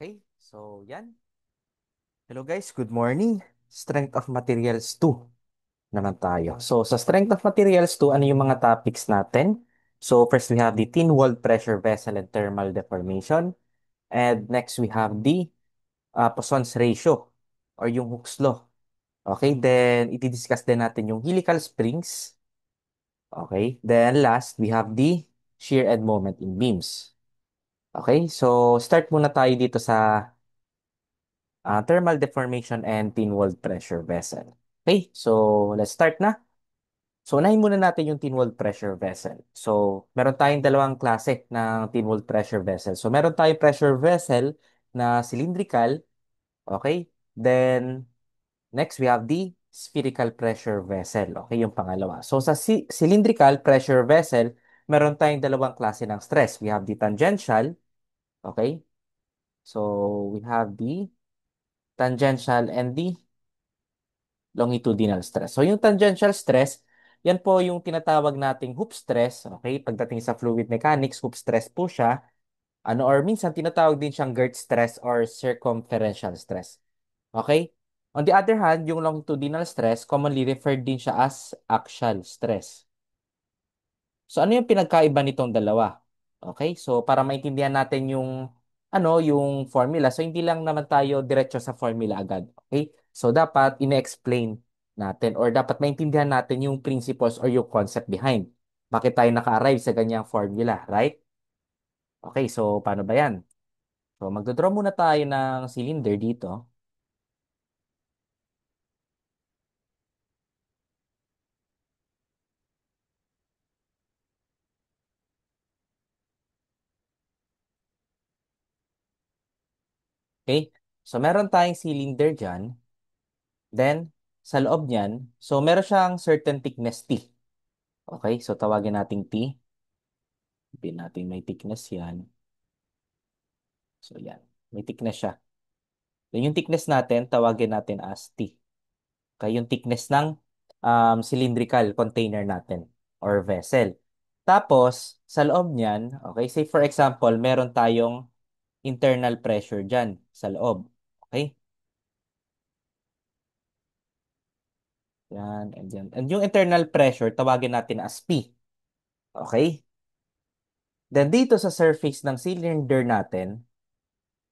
Okay, so yan. Hello guys, good morning. Strength of Materials 2 naman tayo. So sa Strength of Materials 2, ano yung mga topics natin? So first we have the thin walled pressure vessel and thermal deformation. And next we have the Poisson's ratio or yung Hooke's law. Okay, then i-discuss din natin yung helical springs. Okay, then last we have the shear and moment in beams. Okay, so start muna tayo dito sa thermal deformation and thin walled pressure vessel. Okay, so let's start na. So unahin muna natin yung thin walled pressure vessel. So meron tayong dalawang klase ng thin walled pressure vessel. So meron tayong pressure vessel na cylindrical, okay? Then next we have the spherical pressure vessel, okay, yung pangalawa. So sa cylindrical pressure vessel, meron tayong dalawang klase ng stress. We have the tangential, okay? So we have the tangential and the longitudinal stress. So yung tangential stress, yan po yung tinatawag nating hoop stress. Okay? Pagdating sa fluid mechanics, hoop stress po siya. Ano, or minsan tinatawag din siyang Gertz stress or circumferential stress. Okay? On the other hand, yung longitudinal stress, commonly referred din siya as axial stress. So ano yung pinagkaiba nitong dalawa? Okay? So para maintindihan natin yung formula. So hindi lang naman tayo diretso sa formula agad. Okay? So dapat ine-explain natin or dapat maintindihan natin yung principles or yung concept behind. Bakit tayo naka-arrive sa ganyang formula, right? Okay, so paano ba yan? So magdodraw muna tayo ng cylinder dito. Okay? So meron tayong cylinder dyan. Then, sa loob niyan, so meron siyang certain thickness T. Okay, so tawagin nating T. Sabihin natin may thickness yan. So yan, may thickness siya. Then yung thickness natin, tawagin natin as T. Okay, yung thickness ng cylindrical container natin or vessel. Tapos, sa loob niyan, okay, say for example, meron tayong internal pressure dyan sa loob. Okay? Yan, and yan. And yung internal pressure, tawagin natin as P. Okay? Then dito sa surface ng cylinder natin,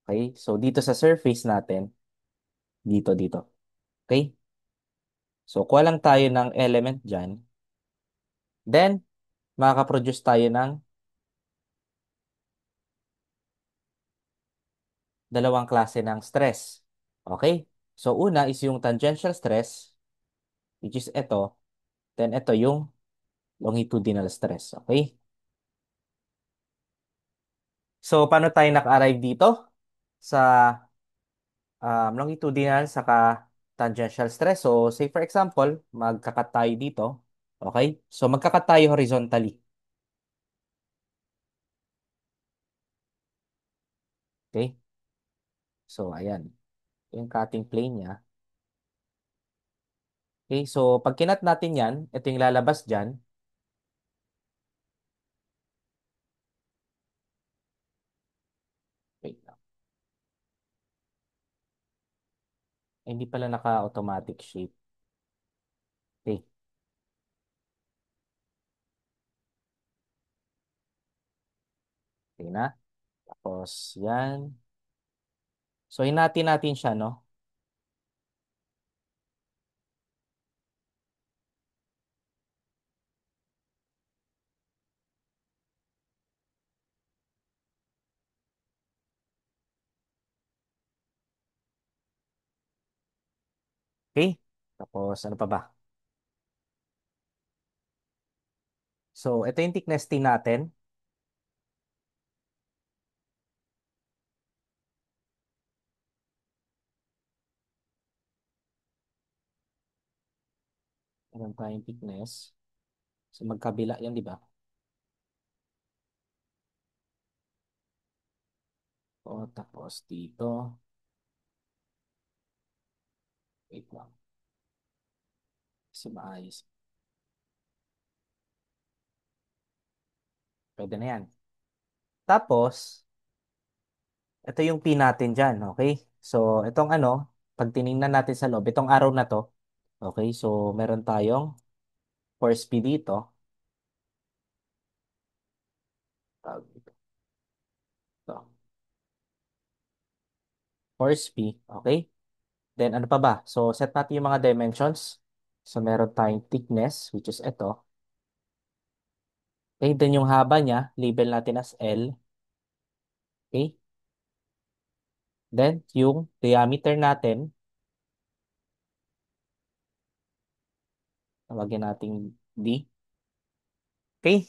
okay? So dito sa surface natin, dito. Okay? So kuha lang tayo ng element dyan. Then, makaka-produce tayo ng dalawang klase ng stress. Okay? So una is yung tangential stress, which is ito. Then ito yung longitudinal stress. Okay? So paano tayo naka-arrive dito? Sa longitudinal saka tangential stress. So say for example, magkakat tayo dito. Okay? So magkakat tayo horizontally. Okay? So ayan. Yung cutting plane niya. Okay? So pag kinat natin yan, ito yung lalabas dyan. Wait lang. Ay, hindi pala naka-automatic shape. Okay. Okay na. Tapos yan. So hinati natin siya, no? Okay? Tapos ano pa ba? So ito yung thickness T natin. Meron tayong thickness. So magkabila yan, di ba? O tapos dito. Wait lang. Kasi maayos. Pwede na yan. Tapos, ito yung P natin dyan, okay? So, itong ano, pag tiningnan natin sa loob, itong arrow na to, okay? So, meron tayong force P dito. Tawag dito. Ito, force P, okay? Then, ano pa ba? So, set natin yung mga dimensions. So, meron tayong thickness, which is ito. Okay, then yung haba niya, label natin as L. Okay? Then, yung diameter natin, tawagin natin D. Okay?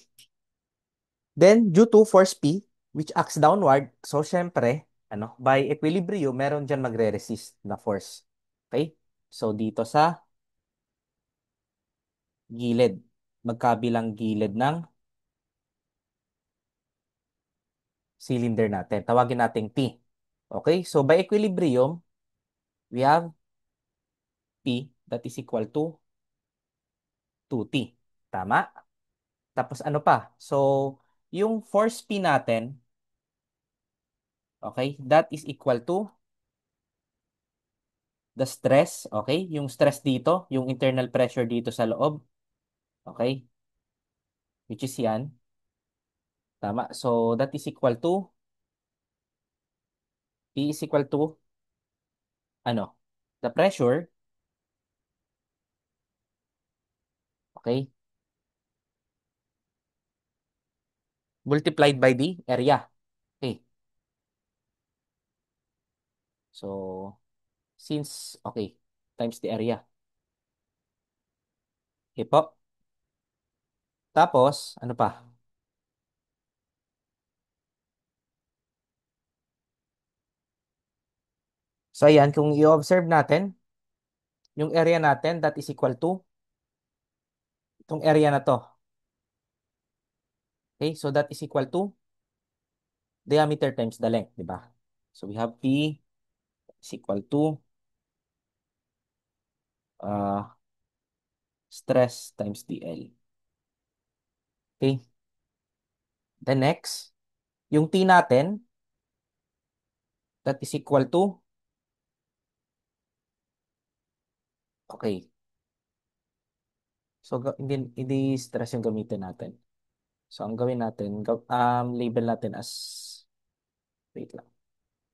Then, due to force P, which acts downward, so syempre, ano, by equilibrium, meron dyan magre-resist na force. Okay? So, dito sa gilid, magkabilang gilid ng cylinder natin. Tawagin natin P. Okay? So, by equilibrium, we have P that is equal to 2T. Tama? Tapos ano pa? So, yung force P natin, okay, that is equal to the stress, okay? Yung stress dito, yung internal pressure dito sa loob, okay? Which is yan. Tama. So, that is equal to, P is equal to, ano? The pressure, okay? Multiplied by the area. Okay. So, since, okay, times the area. Okay po. Tapos, ano pa? So, ayan, kung i-observe natin, yung area natin, that is equal to, itong area na to. Okay, so that is equal to diameter times the length, di ba? So we have P is equal to uh, stress times dl. Okay, the next, yung T natin, that is equal to, okay, so hindi stress yung gamitin natin. So ang gawin natin, label natin as, wait lang,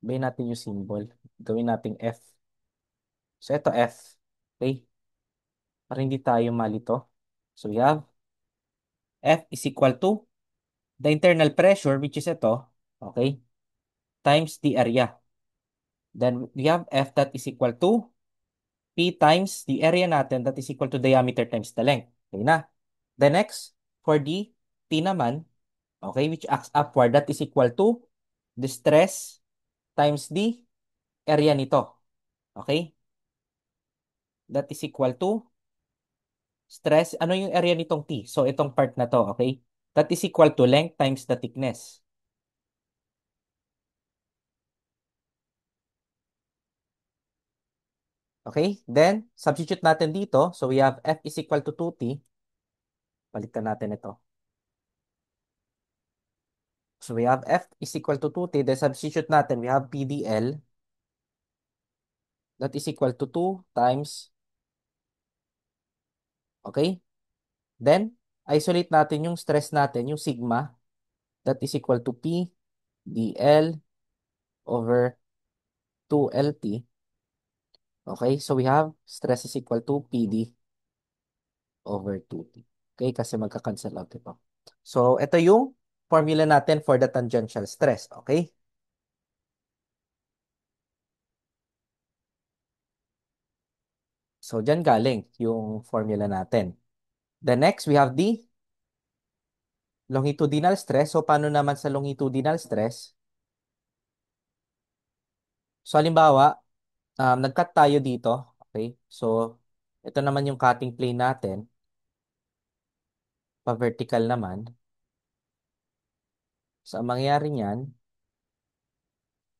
gawin natin yung symbol. Gawin natin F. So ito F. Okay, para hindi tayo malito. So we have F is equal to the internal pressure, which is ito, okay, times the area. Then we have F that is equal to P times the area natin that is equal to diameter times the length. Okay na. The next, for the T naman, okay, which acts upward, that is equal to the stress times the area nito. Okay? That is equal to stress. Ano yung area nitong T? So, itong part na to, okay? That is equal to length times the thickness. Okay? Then, substitute natin dito. So, we have F is equal to 2T. Palitan natin ito. So, we have F is equal to 2T. Then, substitute natin. We have PDL. That is equal to 2 times. Okay? Then, isolate natin yung stress natin, yung sigma. That is equal to P dl over 2LT. Okay? So, we have stress is equal to PD over 2T. Okay? Kasi magka-cancel out ito. So, ito yung formula natin for the tangential stress. Okay? So, dyan galing yung formula natin. The next, we have the longitudinal stress. So, paano naman sa longitudinal stress? So, halimbawa, nag-cut tayo dito. Okay? So, ito naman yung cutting plane natin. Pa-vertical naman. So, ang mangyayari niyan,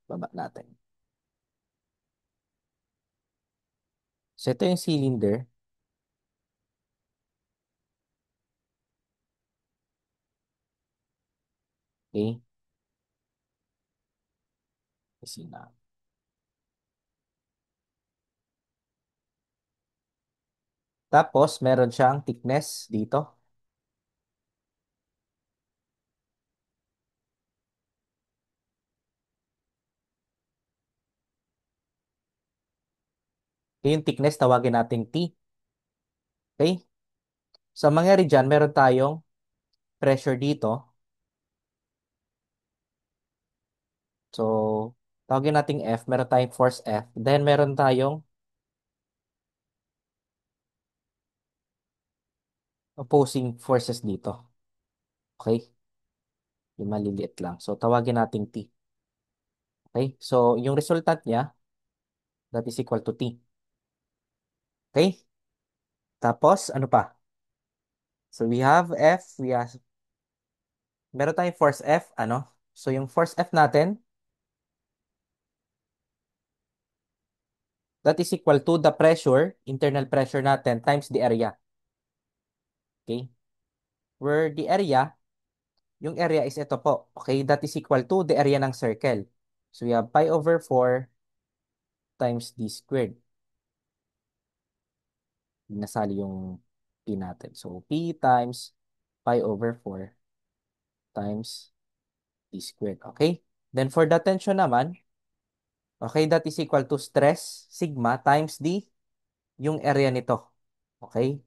baba natin. So, ito yung cylinder. Okay? Sina. Tapos, meron siyang thickness dito. Yung thickness, tawagin nating T. Okay? So, ang mangyari dyan, meron tayong pressure dito. So, tawagin nating F. Meron tayong force F. Then, meron tayong opposing forces dito. Okay? Yung maliliit lang. So, tawagin nating T. Okay? So, yung resultant niya, that is equal to T. Okay? Tapos, ano pa? So, we have F. Meron tayong force F. Ano? So, yung force F natin, that is equal to the pressure, internal pressure natin, times the area. Okay? Where the area, yung area is ito po. Okay? That is equal to the area ng circle. So, we have pi over 4 times d squared. Nasali yung p natin. So, p times pi over 4 times d squared. Okay? Then, for the tension naman, okay, that is equal to stress, sigma, times yung area nito. Okay?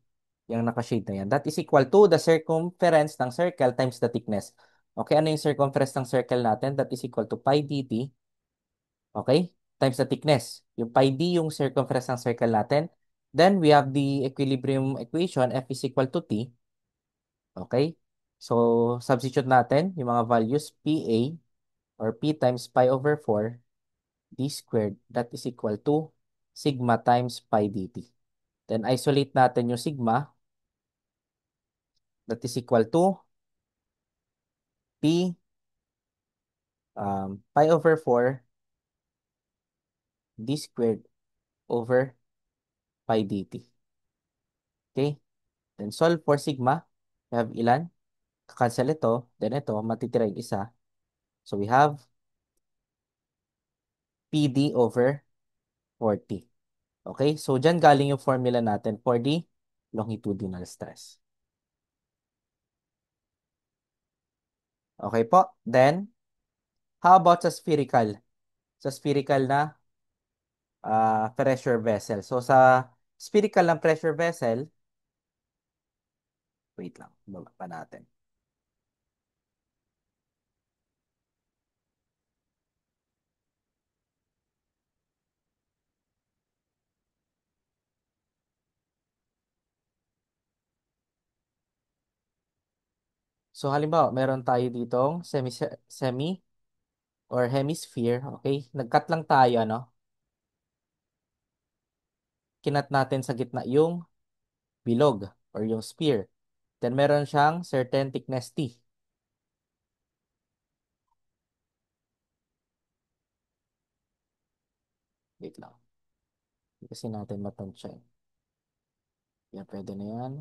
Yung naka-shade na yan. That is equal to the circumference ng circle times the thickness. Okay, ano yung circumference ng circle natin? That is equal to pi dt. Okay? Times the thickness. Yung pi d yung circumference ng circle natin. Then, we have the equilibrium equation, F is equal to T. Okay? So, substitute natin yung mga values, PA or P times pi over 4 d squared. That is equal to sigma times pi dt. Then, isolate natin yung sigma. That is equal to P pi over 4 d squared over pi dt. Okay? Then solve for sigma. We have ilan? Cancel ito. Then ito, matitira yung isa. So we have PD over 40. Okay? So dyan galing yung formula natin for the longitudinal stress. Okay po? Then, how about sa spherical? Sa spherical na pressure vessel. So sa spherical ng pressure vessel, wait lang, baba pa natin. So halimbawa, meron tayo ditong semi or hemisphere, okay? Nag-cut lang tayo, ano? Kinat natin sa gitna yung bilog or yung sphere. Then meron siyang certain thickness T. Wait lang. Hindi kasi natin matansya. Yan, pwede na yan.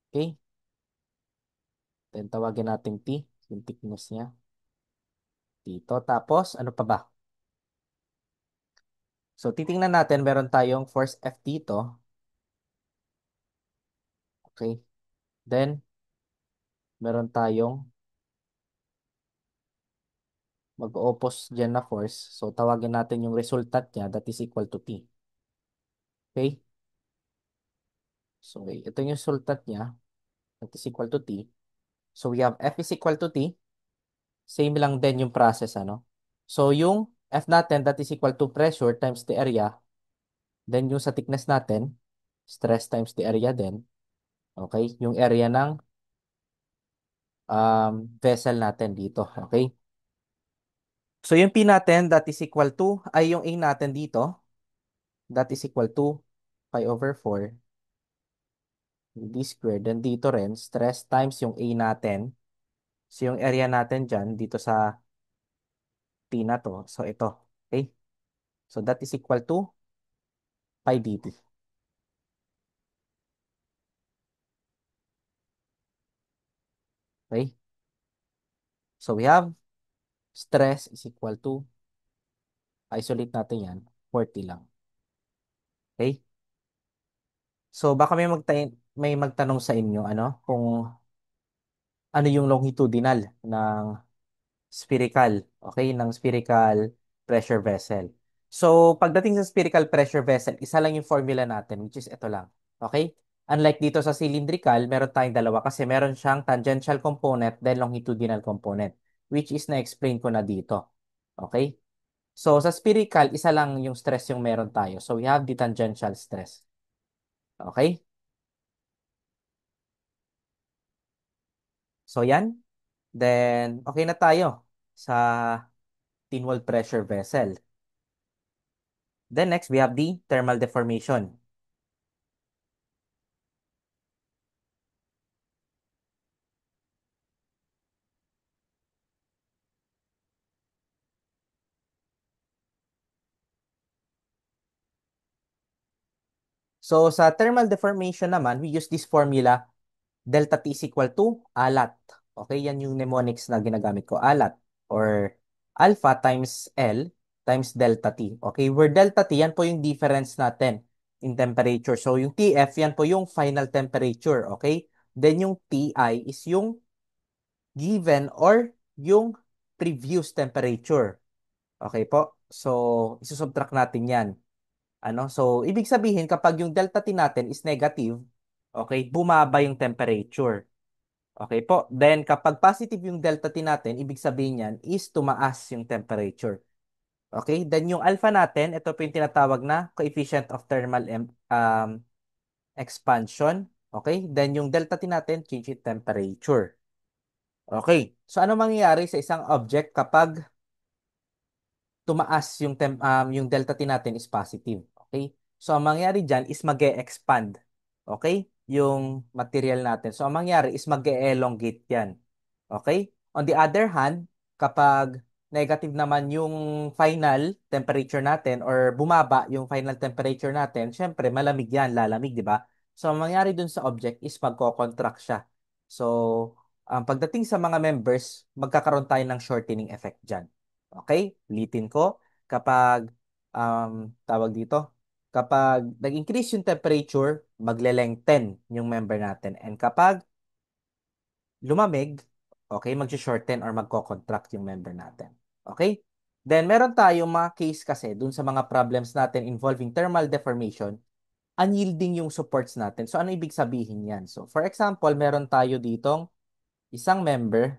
Okay. Then tawagin natin T, yung thickness niya. Dito. Tapos, ano pa ba? So, titingnan natin, meron tayong force F dito. Okay. Then, meron tayong mag-oppose dyan na force. So, tawagin natin yung resultant niya, that is equal to T. Okay. So, okay, ito yung resultant niya, that is equal to T. So, we have F is equal to T. Same lang din yung process, ano? So, yung F natin, that is equal to pressure times the area. Then, yung sa thickness natin, stress times the area din. Okay? Yung area ng vessel natin dito. Okay? So, yung P natin, that is equal to, ay yung A natin dito, that is equal to pi over 4 d squared. Then, dito rin, stress times yung A natin. So, yung area natin dyan, dito sa P na to. So, ito. Okay? So, that is equal to pi dt. Okay? So, we have stress is equal to, isolate natin yan, 40 lang. Okay? So baka may magtanong sa inyo, ano, kung ano yung longitudinal ng spherical, okay, ng spherical pressure vessel. So, pagdating sa spherical pressure vessel, isa lang yung formula natin, which is ito lang. Okay? Unlike dito sa cylindrical, meron tayong dalawa kasi meron siyang tangential component then longitudinal component, which is na-explain ko na dito. Okay? So, sa spherical, isa lang yung stress yung meron tayo. So, we have the tangential stress. Okay? So, yan. Then, okay na tayo sa thin wall pressure vessel. Then next, we have the thermal deformation. So sa thermal deformation naman, we use this formula, delta T is equal to alat. Okay, yan yung mnemonics na ginagamit ko, alat. Or alpha times L times delta T. Okay, where delta T, yan po yung difference natin in temperature. So yung TF, yan po yung final temperature. Okay, then yung TI is yung given or yung previous temperature. Okay po, so isusubtract natin yan. Ano? So, ibig sabihin, kapag yung delta T natin is negative, okay, bumaba yung temperature. Okay po. Then, kapag positive yung delta T natin, ibig sabihin yan is tumaas yung temperature. Okay? Then, yung alpha natin, ito po yung tinatawag na coefficient of thermal expansion. Okay? Then, yung delta T natin, change in temperature. Okay. So, ano mangyayari sa isang object kapag tumaas yung delta T natin is positive. Okay? So, ang mangyari dyan is mag-e-expand. Okay? Yung material natin. So, ang mangyari is mag-e-elongate yan. Okay? On the other hand, kapag negative naman yung final temperature natin or bumaba yung final temperature natin, syempre malamig yan, lalamig, di ba? So, ang mangyari dun sa object is magko-contract siya. So, pagdating sa mga members, magkakaroon tayo ng shortening effect dyan. Okay? Ulitin ko, kapag, tawag dito, kapag nag-increase yung temperature, magle-lengthen yung member natin. And kapag lumamig, okay, mag-shorten or magko-contract yung member natin. Okay? Then, meron tayong mga case kasi dun sa mga problems natin involving thermal deformation, unyielding yung supports natin. So, ano ibig sabihin yan? So, for example, meron tayo ditong isang member,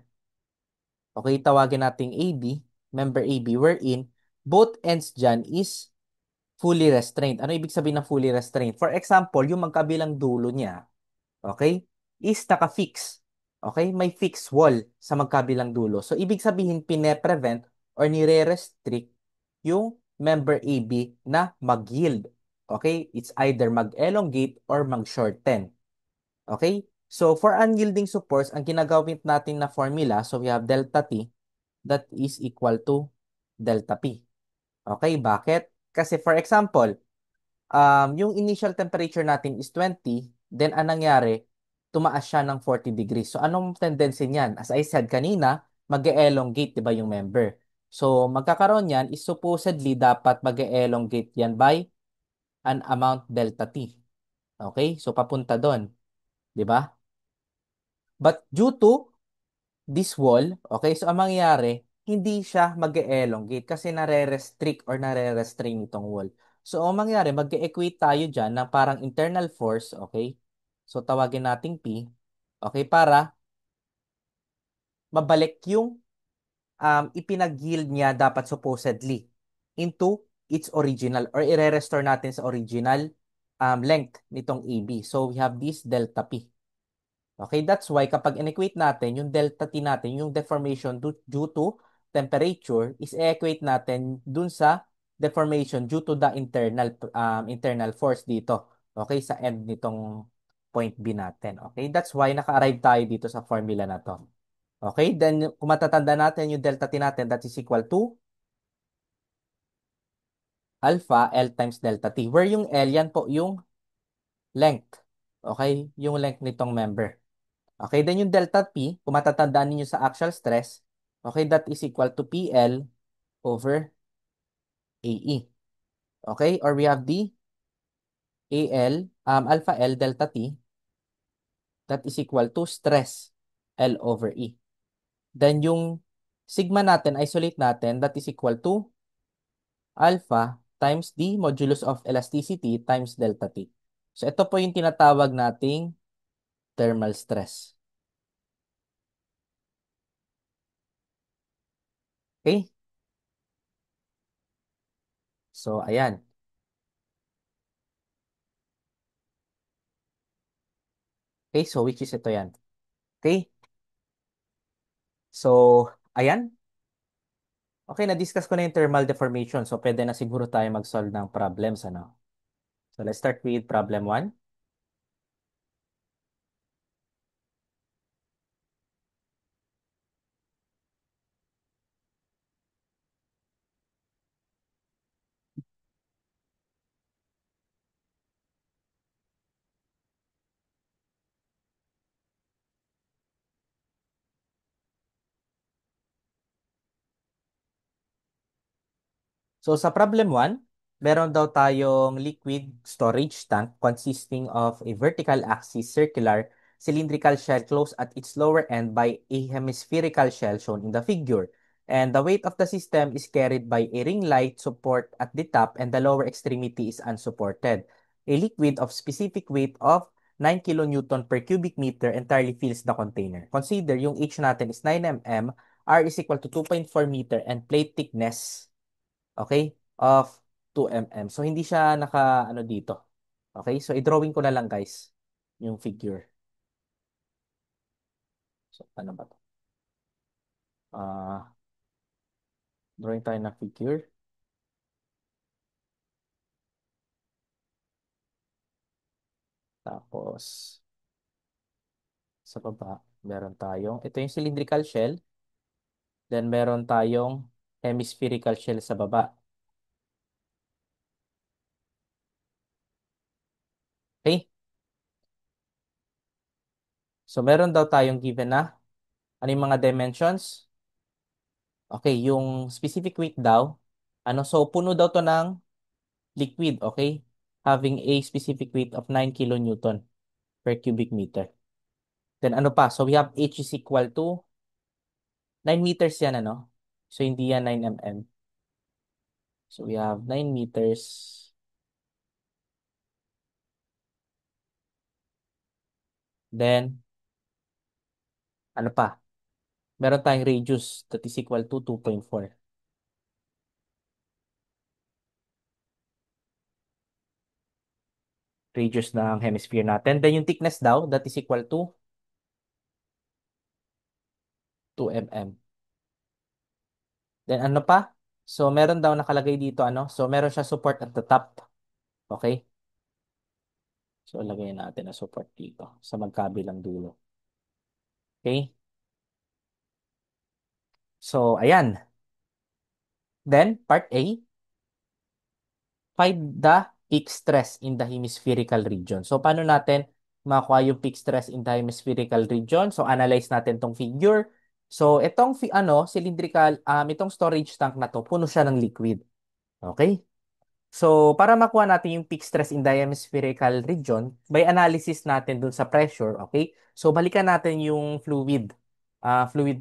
okay, tawagin nating AB, member AB, wherein both ends dyan is fully restrained. Ano ibig sabihin ng fully restrained? For example, yung magkabilang dulo niya, okay, is naka-fix. Okay, may fixed wall sa magkabilang dulo. So, ibig sabihin, pine-prevent or nire-restrict yung member AB na mag-yield. Okay, it's either mag-elongate or mag-shorten. Okay, so for unyielding supports, ang ginagawin natin na formula, so we have delta T, that is equal to delta P. Okay, bakit? Kasi for example, yung initial temperature natin is 20, then anong nangyari, tumaas siya ng 40 degrees. So, anong tendency niyan? As I said kanina, mag-elongate, di ba, yung member? So, magkakaroon yan is supposedly dapat mag-elongate yan by an amount delta T. Okay? So, papunta doon. Di ba? But due to this wall, okay, so ang mangyayari, hindi siya mag-elongate kasi nare-restrict or nare-restrain itong wall. So, ang mangyayari, mag-equate tayo dyan ng parang internal force, okay? So, tawagin nating P, okay, para mabalik yung ipinag-yield niya dapat supposedly into its original or i-restore natin sa original length nitong AB. So, we have this delta P. Okay, that's why kapag inequate natin yung delta T natin, yung deformation due to temperature is equate natin dun sa deformation due to the internal force dito. Okay, sa end nitong point B natin. Okay, that's why naka-arrive tayo dito sa formula na to. Okay, then kung matatanda natin yung delta T natin, that is equal to alpha L times delta T. Where yung L, yan po yung length. Okay, yung length nitong member. Okay, then yung delta P, kung matatandaan ninyo sa axial stress, Okay, that is equal to PL over AE. Okay, or we have the AL, alpha L delta T, that is equal to stress L over E. Then yung sigma natin, isolate natin, that is equal to alpha times the modulus of elasticity times delta T. So ito po yung tinatawag nating thermal stress. Okay? So ayan. Okay, so which is ito yan. Okay? So, ayan. Okay, na-discuss ko na yung thermal deformation. So, pwede na siguro tayo mag-solve ng problems, ano? So, let's start with problem 1. So sa problem 1, meron daw tayong liquid storage tank consisting of a vertical axis circular cylindrical shell closed at its lower end by a hemispherical shell shown in the figure. And the weight of the system is carried by a ring light support at the top and the lower extremity is unsupported. A liquid of specific weight of 9 kilonewton per cubic meter entirely fills the container. Consider yung H natin is 9 mm, R is equal to 2.4 meter, and plate thickness, okay, of 2 mm. So, hindi siya ano dito. Okay, so i-drawing ko na lang guys yung figure. So, ano ba to? Ah, drawing tayo ng figure. Tapos, sa baba, meron tayong, ito yung cylindrical shell. Then, meron tayong hemispherical shell sa baba. Okay? So, meron daw tayong given na, ano yung mga dimensions? Okay, yung specific weight daw, ano, so puno daw to ng liquid, okay? Having a specific weight of 9 kilonewton per cubic meter. Then ano pa? So we have H is equal to 9 meters yan, ano? So hindi yan 9 mm. So we have 9 meters. Then, ano pa? Meron tayong radius that is equal to 2.4. Radius ng hemisphere natin. Then yung thickness daw, that is equal to 2 mm. Then ano pa? So meron daw nakalagay dito, ano? So meron siya support at the top. Okay? So lagay natin na support dito sa magkabilang dulo. Okay? So ayan. Then part A, find the peak stress in the hemispherical region. So, paano natin makuha yung peak stress in the hemispherical region? So, analyze natin tong figure. So, itong cylindrical, itong storage tank na to, puno siya ng liquid. Okay? So, para makuha natin yung peak stress in the hemispherical region, by analysis natin dun sa pressure, okay? So, balikan natin yung fluid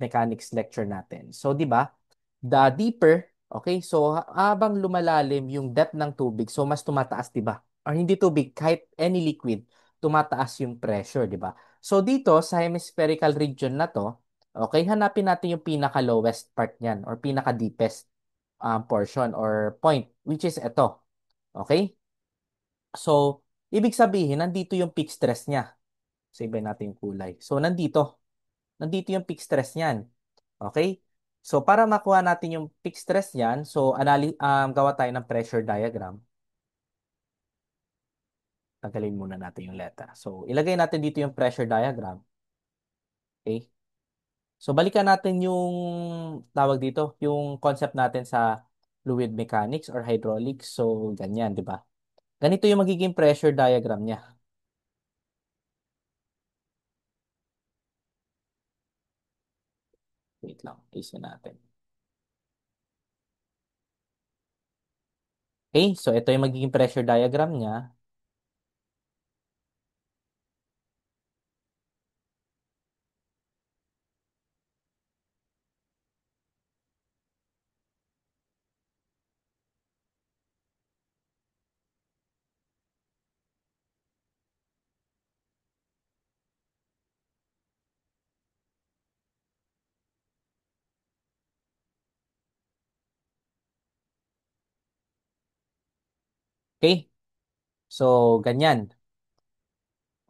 mechanics lecture natin. So, di ba? The deeper, okay, so habang lumalalim yung depth ng tubig, so mas tumataas, di ba? Or hindi tubig, kahit any liquid, tumataas yung pressure, di ba? So dito sa hemispherical region na to, okay, hanapin natin yung pinaka-lowest part niyan or pinaka-deepest portion or point, which is ito. Okay? So, ibig sabihin, nandito yung peak stress niya. So, iba natin yung kulay. So, nandito. Nandito yung peak stress niyan. Okay? So, para makuha natin yung peak stress niyan, so, gawa tayo ng pressure diagram. Tagalin muna natin yung letter. So, ilagay natin dito yung pressure diagram. Okay? So, balikan natin yung tawag dito, yung concept natin sa fluid mechanics or hydraulics. So, ganyan, di ba? Ganito yung magiging pressure diagram niya. Wait lang, ayusin natin. Okay, so ito yung magiging pressure diagram niya. Okay, so ganyan.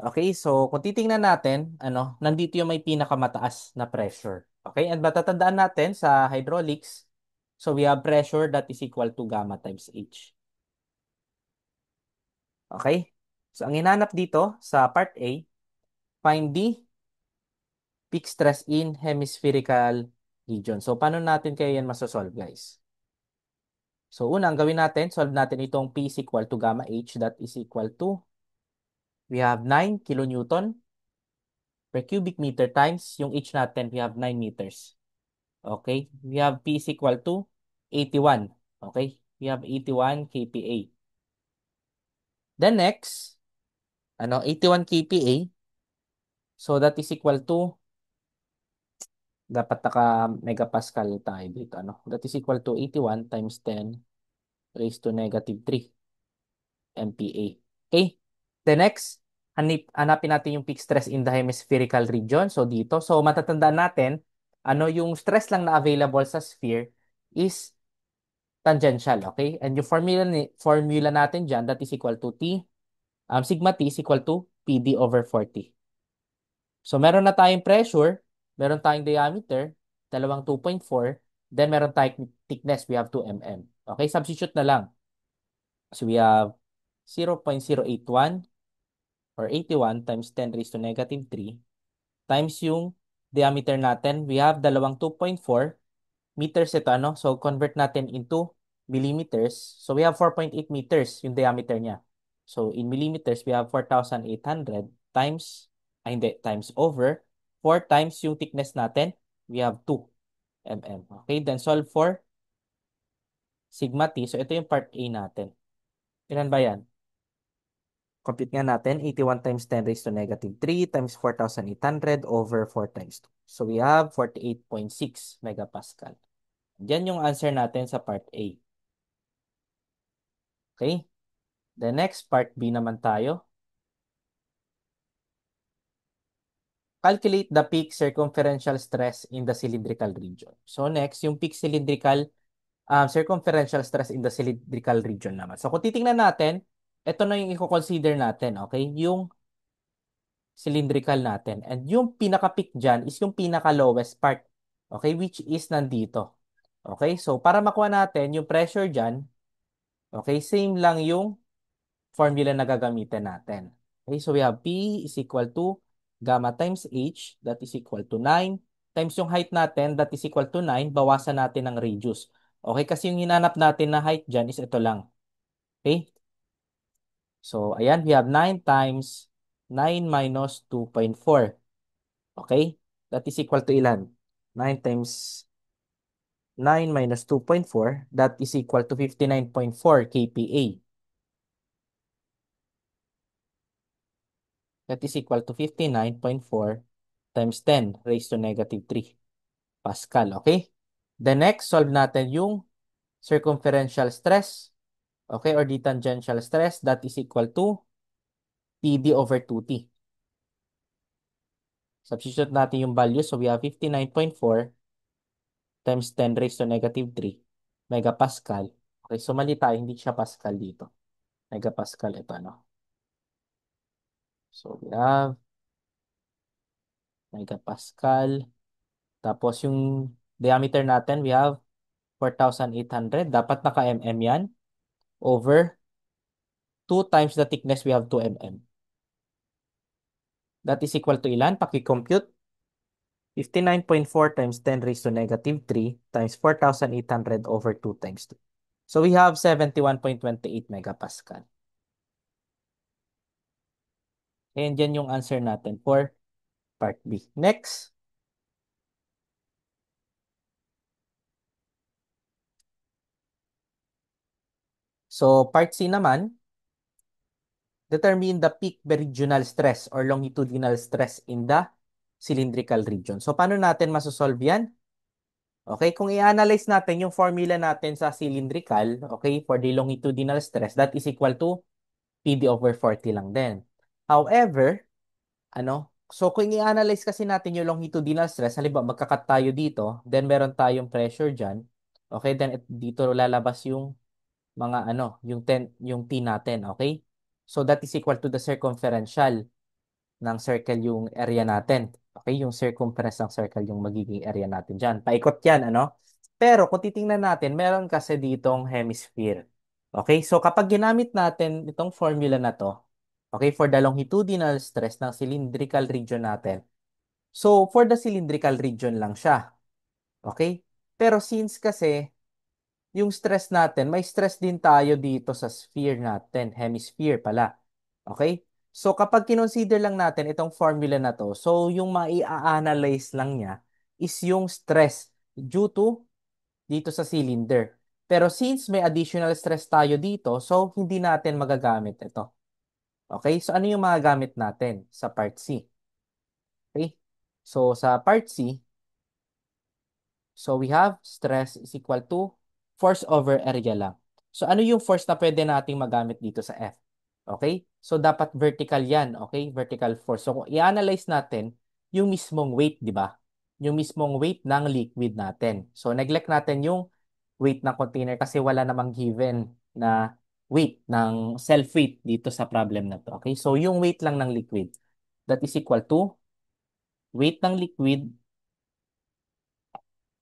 Okay, so kung titingnan natin, nandito yung may pinakamataas na pressure. Okay, and matatandaan natin sa hydraulics, so we have pressure that is equal to gamma times H. Okay, so ang hinanap dito sa part A, find the peak stress in hemispherical region. So paano natin kaya yan masosolve, guys? So una, ang gawin natin, solve natin itong P is equal to gamma H that is equal to, we have 9 kilonewton per cubic meter times yung H natin, we have 9 meters. Okay? We have P is equal to 81. Okay? We have 81 kPa. Then next, 81 kPa. So that is equal to, dapat naka megapascal tayo dito. That is equal to 81 times 10 raised to negative 3 MPa. Okay? The next, hanapin natin yung peak stress in the hemispherical region. So dito, so matatandaan natin, yung stress lang na available sa sphere is tangential, okay? And yung formula natin dyan, that is equal to T, sigma T is equal to PD over 40. So meron na tayong pressure, meron tayong diameter, dalawang 2.4, then meron tayong thickness, we have 2 mm. Okay, substitute na lang. So we have 0.081 or 81 times 10 raised to negative 3 times yung diameter natin, we have dalawang 2.4 meters ito, So, convert natin into millimeters. So, we have 4.8 meters yung diameter niya. So, in millimeters, we have 4,800 times, hindi, times over, 4 times yung thickness natin, we have 2 mm. Okay, then solve for sigma t. So, ito yung part A natin. Ilan ba yan? Compute nga natin, 81 times 10 raised to negative 3 times 4,800 over 4 times 2. So, we have 48.6 megapascal. Yan yung answer natin sa part A. Okay? The next part B naman tayo. Calculate the peak circumferential stress in the cylindrical region. So next, yung peak cylindrical circumferential stress in the cylindrical region naman. So kung titingnan natin, ito na yung i-consider natin, okay? Yung cylindrical natin. And yung pinaka-peak dyan is yung pinaka-lowest part, okay? Which is nandito. Okay? So para makuha natin yung pressure dyan, okay? Same lang yung formula na gagamitin natin. Okay, so we have P is equal to gamma times H, that is equal to 9, times yung height natin, that is equal to 9, bawasan natin ng radius. Okay, kasi yung hinanap natin na height dyan is ito lang. Okay, so ayan, we have 9 times 9 minus 2.4. Okay, that is equal to ilan? 9 times 9 minus 2.4, that is equal to 59.4 kPa. That is equal to 59.4 times 10 raised to negative 3 Pascal. Okay? The next, solve natin yung circumferential stress. Okay? Or the tangential stress. That is equal to PD over 2T. Substitute natin yung value. So we have 59.4 times 10 raised to negative 3 megapascal. Okay? So mali tayo. Hindi siya pascal dito. Megapascal ito. So we have megapascal. Tapos yung diameter natin, we have 4,800. Dapat naka-mm yan. Over 2 times the thickness, we have 2 mm. That is equal to ilan? Paki-compute. 59.4 times 10 raised to negative 3 times 4,800 over 2 times 2. So we have 71.28 megapascal. And yan yung answer natin for part B. Next. So, part C naman, determine the peak meridional stress or longitudinal stress in the cylindrical region. So, paano natin masosolve yan? Okay, kung i-analyze natin yung formula natin sa cylindrical, okay, for the longitudinal stress, that is equal to PD over 40 lang din. However, so kung i-analyze kasi natin yung longitudinal stress, halimbawa magkakat tayo dito, then meron tayong pressure dyan, okay, then dito lalabas yung mga yung T natin, okay? So that is equal to the circumferential ng circle yung area natin. Okay, yung circumference ng circle yung magiging area natin dyan. Paikot yan, ano? Pero kung titingnan natin, meron kasi ditong hemisphere. Okay, so kapag ginamit natin itong formula na to, okay, for the longitudinal stress ng cylindrical region natin, so for the cylindrical region lang siya. Okay? Pero since kasi yung stress natin, may stress din tayo dito sa sphere natin, hemisphere pala. Okay? So kapag kinonsider lang natin itong formula na to, so yung mai-analyze lang niya is yung stress due to dito sa cylinder. Pero since may additional stress tayo dito, so hindi natin magagamit ito. Okay? So ano yung mga gamit natin sa part C? Okay? So sa part C, so we have stress is equal to force over area lang. So ano yung force na pwede nating magamit dito sa F? Okay? So dapat vertical yan, okay? Vertical force. So kung i-analyze natin yung mismong weight, di ba? Yung mismong weight ng liquid natin. So neglect natin yung weight ng container kasi wala namang given na weight ng self-weight dito sa problem na to. Okay? So yung weight lang ng liquid, that is equal to weight ng liquid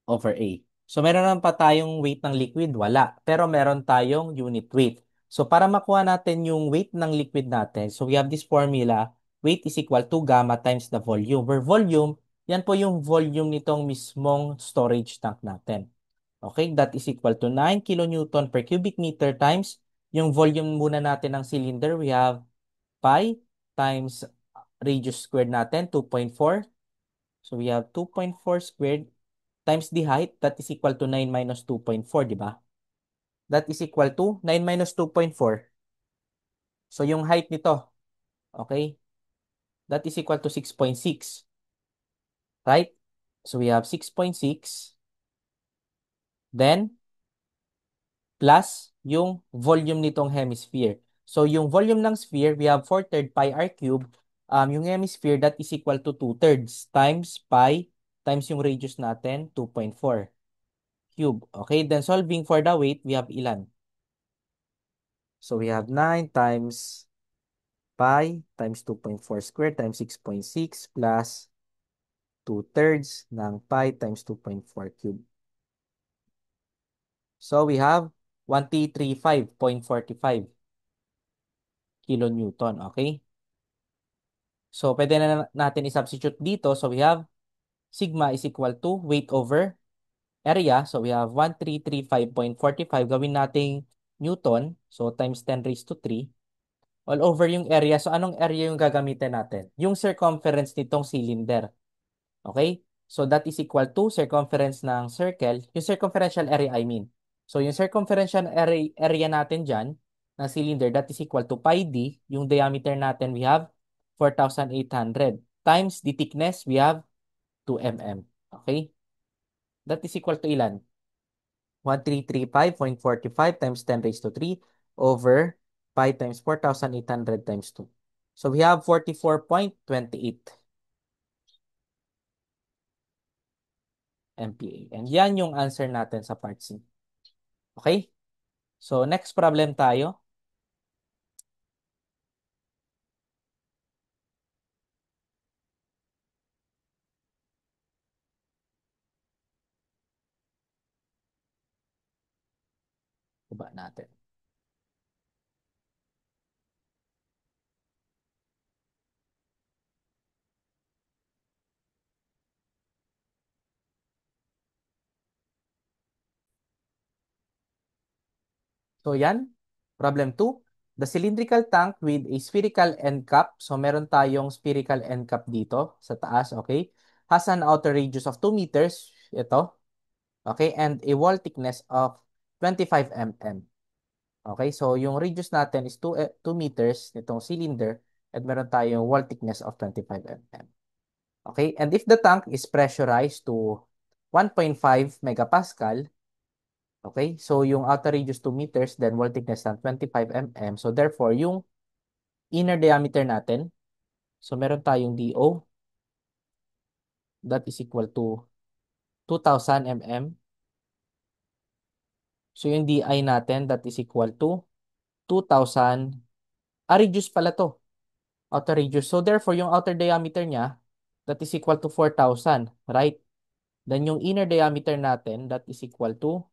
over A. So meron naman pa tayong weight ng liquid? Wala. Pero meron tayong unit weight. So para makuha natin yung weight ng liquid natin, so we have this formula, weight is equal to gamma times the volume. Where volume, yan po yung volume nitong mismong storage tank natin. Okay, that is equal to 9 kilonewton per cubic meter times yung volume muna natin ng cylinder, we have pi times radius squared natin, 2.4. So we have 2.4 squared times the height, that is equal to 9 minus 2.4, di ba? That is equal to 9 minus 2.4. So yung height nito, okay, that is equal to 6.6, right? So we have 6.6, then plus yung volume nitong hemisphere. So yung volume ng sphere, we have 4/3 pi r cube. Yung hemisphere, that is equal to 2/3 times pi times yung radius natin, 2.4 cube. Okay, then solving for the weight, we have ilan? So we have 9 times pi times 2.4 squared times 6.6 plus 2/3 ng pi times 2.4 cube. So we have 1335.45 kilonewton. Okay? So pwede na natin i-substitute dito. So we have sigma is equal to weight over area. So we have 1335.45. Gawin nating Newton. So times 10 raised to 3. All over yung area. So anong area yung gagamitin natin? Yung circumference nitong cylinder. Okay? So that is equal to circumference ng circle, yung circumferential area I mean. So yung circumferential area natin dyan, ng cylinder, that is equal to pi d. Yung diameter natin, we have 4,800. Times the thickness, we have 2 mm. Okay? That is equal to ilan? 1335.45 times 10 raised to 3 over pi times 4,800 times 2. So we have 44.28 MPa. And yan yung answer natin sa part C. Okay? So, next problem tayo. Baba natin. So, yan. Problem 2. The cylindrical tank with a spherical end cap. So, meron tayong spherical end cap dito sa taas. Okay? Has an outer radius of 2 meters. Ito. Okay? And a wall thickness of 25 mm. Okay, so yung radius natin is 2 meters nitong cylinder at meron tayong wall thickness of 25 mm. Okay, and if the tank is pressurized to 1.5 megapascal, okay, so yung outer radius 2 meters, then wall thickness ng 25 mm. So therefore, yung inner diameter natin, so meron tayong DO that is equal to 2,000 mm. So yung DI natin that is equal to 2,000, radius pala to, outer radius. So therefore, yung outer diameter niya, that is equal to 4,000, right? Then yung inner diameter natin, that is equal to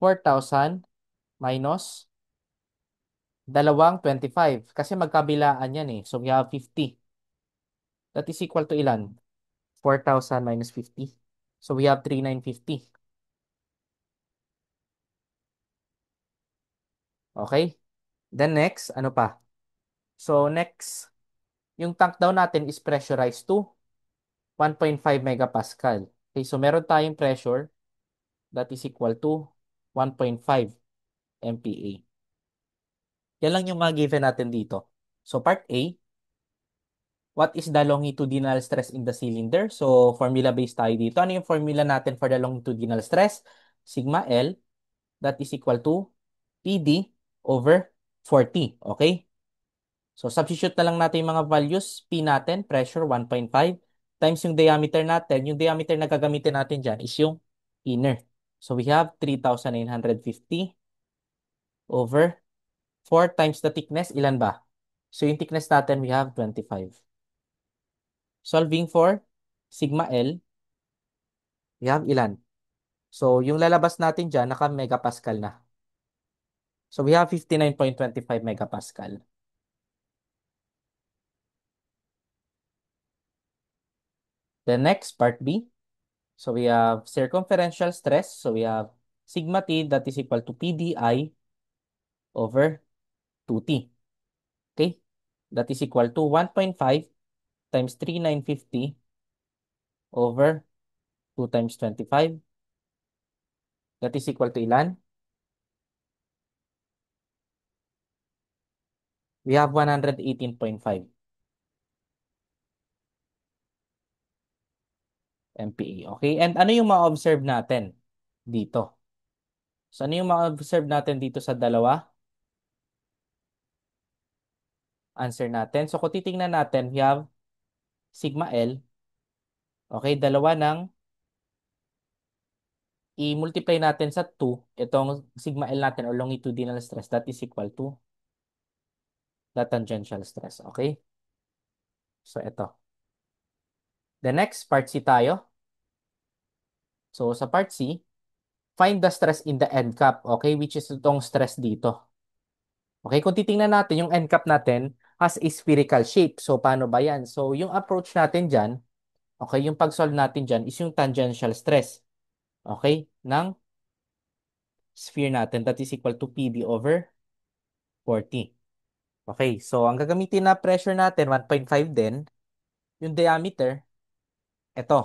4,000 minus dalawang 25. Kasi magkabilaan yan eh. So we have 50. That is equal to ilan? 4,000 minus 50. So we have 3,950. Okay? Then next, ano pa? So next, yung tank daw natin is pressurized to 1.5 megapascal. Okay, so meron tayong pressure that is equal to 1.5 MPa. Yan lang yung mga given natin dito. So part A, what is the longitudinal stress in the cylinder? So formula based tayo dito. Ano yung formula natin for the longitudinal stress? Sigma L, that is equal to PD over 40. Okay? So substitute na lang natin yung mga values. P natin, pressure 1.5 times yung diameter natin. Yung diameter na gagamitin natin dyan is yung inner. So we have 3,950 over 4 times the thickness. Ilan ba? So yung thickness natin, we have 25. Solving for sigma L, we have ilan? So yung lalabas natin dyan, naka-megapascal na. So we have 59.25 megapascal. The next part B. So we have circumferential stress. So we have sigma T that is equal to PDI over 2T. Okay? That is equal to 1.5 times 3,950 over 2 times 25. That is equal to ilan? We have 118.5 MPa. Okay? And ano yung ma-observe natin dito? So ano yung ma-observe natin dito sa dalawa? Answer natin. So kung titingnan natin, we have sigma L. Okay? Dalawa ng i-multiply natin sa 2, itong sigma L natin or longitudinal stress, that is equal to the tangential stress. Okay? So, ito. The next, part C tayo. So, sa part C, find the stress in the end cap. Okay? Which is itong stress dito. Okay? Kung titingnan natin, yung end cap natin has a spherical shape. So, paano ba yan? So, yung approach natin dyan, okay, yung pag-solve natin dyan is yung tangential stress. Okay? Ng sphere natin. That is equal to PB over 40. Okay, so ang gagamitin na pressure natin, 1.5 din. Yung diameter, ito.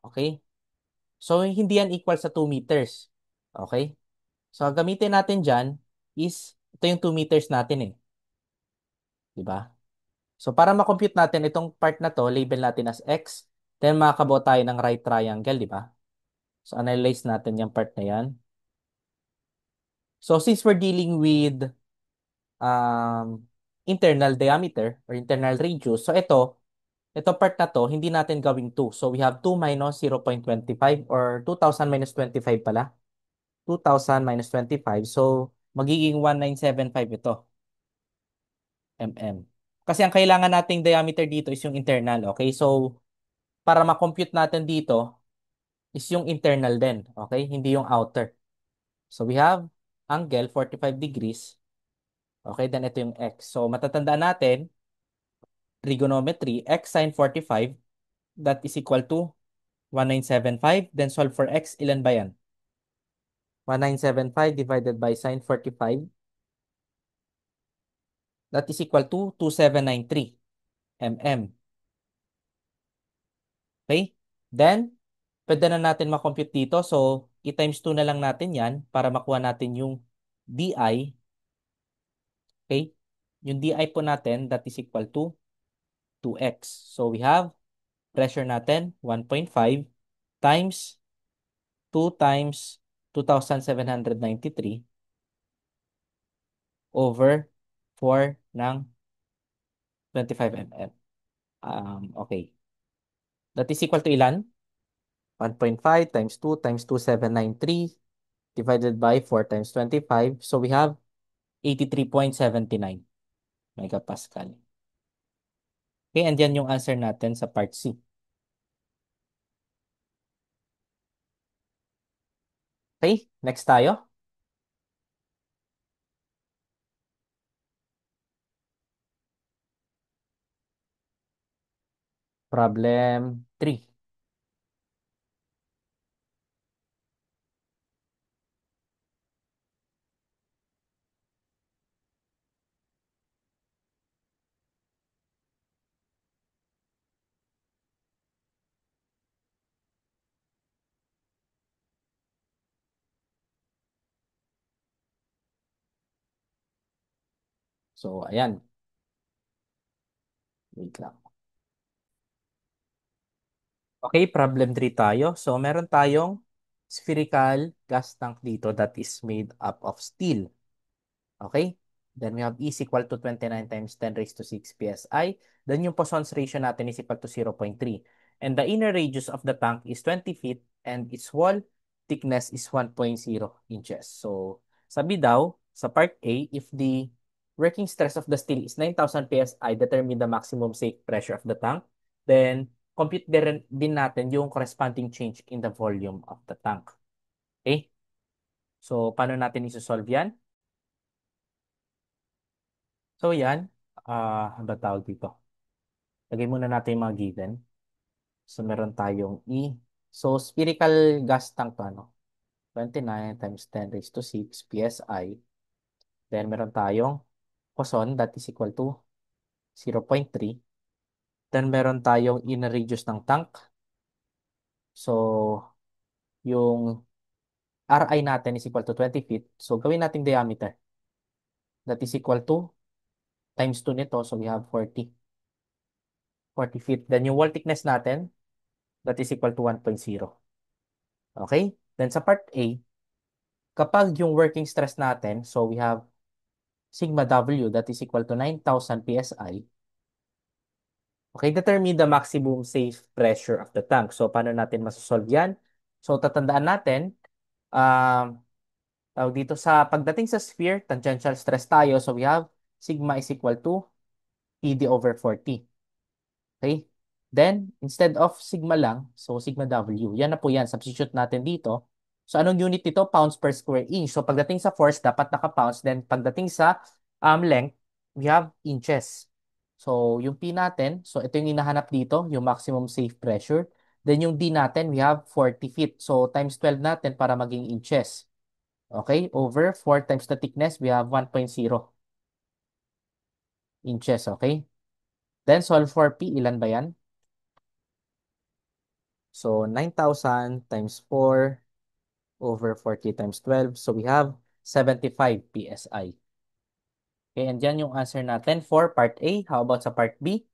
Okay? So, hindi yan equal sa 2 meters. Okay? So, ang gamitin natin dyan is, ito yung 2 meters natin eh. Diba? So, para makompute natin itong part na to, label natin as X. Then, makakabuo tayo ng right triangle, di ba? So, analyze natin yung part na yan. So, since we're dealing with um, internal diameter or internal radius, so ito part na to, hindi natin gawing 2. So we have 2 minus 0.25 or 2,000 minus 25 pala. 2,000 minus 25. So magiging 1,975 ito. Mm. Kasi ang kailangan nating diameter dito is yung internal. Okay? So para ma-compute natin dito is yung internal din. Okay? Hindi yung outer. So we have angle 45 degrees. Okay? Then ito yung x. So matatandaan natin, trigonometry, x sine 45, that is equal to 1,975. Then solve for x. Ilan ba yan? 1,975 divided by sine 45. That is equal to 2,793 mm. Okay? Then, pwede na natin makompute dito. So, i-times 2 na lang natin yan para makuha natin yung DI. Okay? Yung DI po natin, that is equal to 2x. So we have pressure natin, 1.5 times 2 times 2,793 over 4 ng 25 mm. Okay. That is equal to ilan? 1.5 times 2 times 2,793 divided by 4 times 25. So we have 83.79 megapascal. Okay, and yan yung answer natin sa part C. Okay, next tayo. Problem 3. So, ayan. Wait lang. Okay, problem 3 tayo. So, meron tayong spherical gas tank dito that is made up of steel. Okay? Then we have E is equal to 29 times 10 raised to 6 psi. Then yung Poisson's ratio natin is equal to 0.3. And the inner radius of the tank is 20 feet and its wall thickness is 1.0 inches. So, sabi daw, sa part A, if the working stress of the steel is 9,000 psi, determine the maximum safe pressure of the tank. Then, compute din natin yung corresponding change in the volume of the tank. Okay? So, paano natin isosolve yan? So yan, ano ba tawag dito? Lagay muna natin yung mga given. So meron tayong E. So spherical gas tank to ano? 29 times 10 raised to 6 psi. Then meron tayong Poisson that is equal to 0.3. Then meron tayong inner radius ng tank. So yung RI natin is equal to 20 feet. So gawin natin diameter. That is equal to times 2 nito. So we have 40 feet. Then yung wall thickness natin, that is equal to 1.0. Okay? Then sa part A, kapag yung working stress natin, so we have sigma W that is equal to 9,000 psi. Okay, determine the maximum safe pressure of the tank. So, paano natin masosolve yan? So, tatandaan natin, um, tawag dito sa pagdating sa sphere, tangential stress tayo. So, we have sigma is equal to PD over 40. Okay? Then, instead of sigma lang, so sigma W, yan na po yan. Substitute natin dito. So, anong unit nito? Pounds per square inch. So, pagdating sa force, dapat naka-pounds. Then, pagdating sa length, we have inches. So, yung P natin, so ito yung hinahanap dito, yung maximum safe pressure. Then, yung D natin, we have 40 feet. So, times 12 natin para maging inches. Okay? Over 4 times the thickness, we have 1.0 inches. Okay? Then, solve for P. Ilan ba yan? So, 9,000 times 4 over 40 times 12. So, we have 75 PSI. Okay, and dyan yung answer natin for part A. How about sa part B?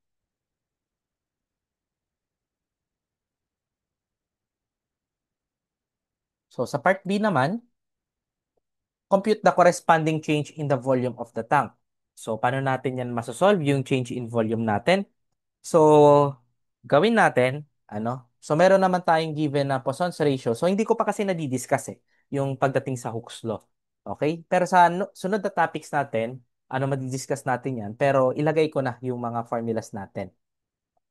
So, sa part B naman, compute the corresponding change in the volume of the tank. So, paano natin yan masosolve yung change in volume natin? So, gawin natin, ano? So, meron naman tayong given na Poisson's ratio. So, hindi ko pa kasi nadidiscuss yung pagdating sa Hooke's law. Okay? Pero sa sunod na topics natin, madidiscuss natin yan. Pero ilagay ko na yung mga formulas natin.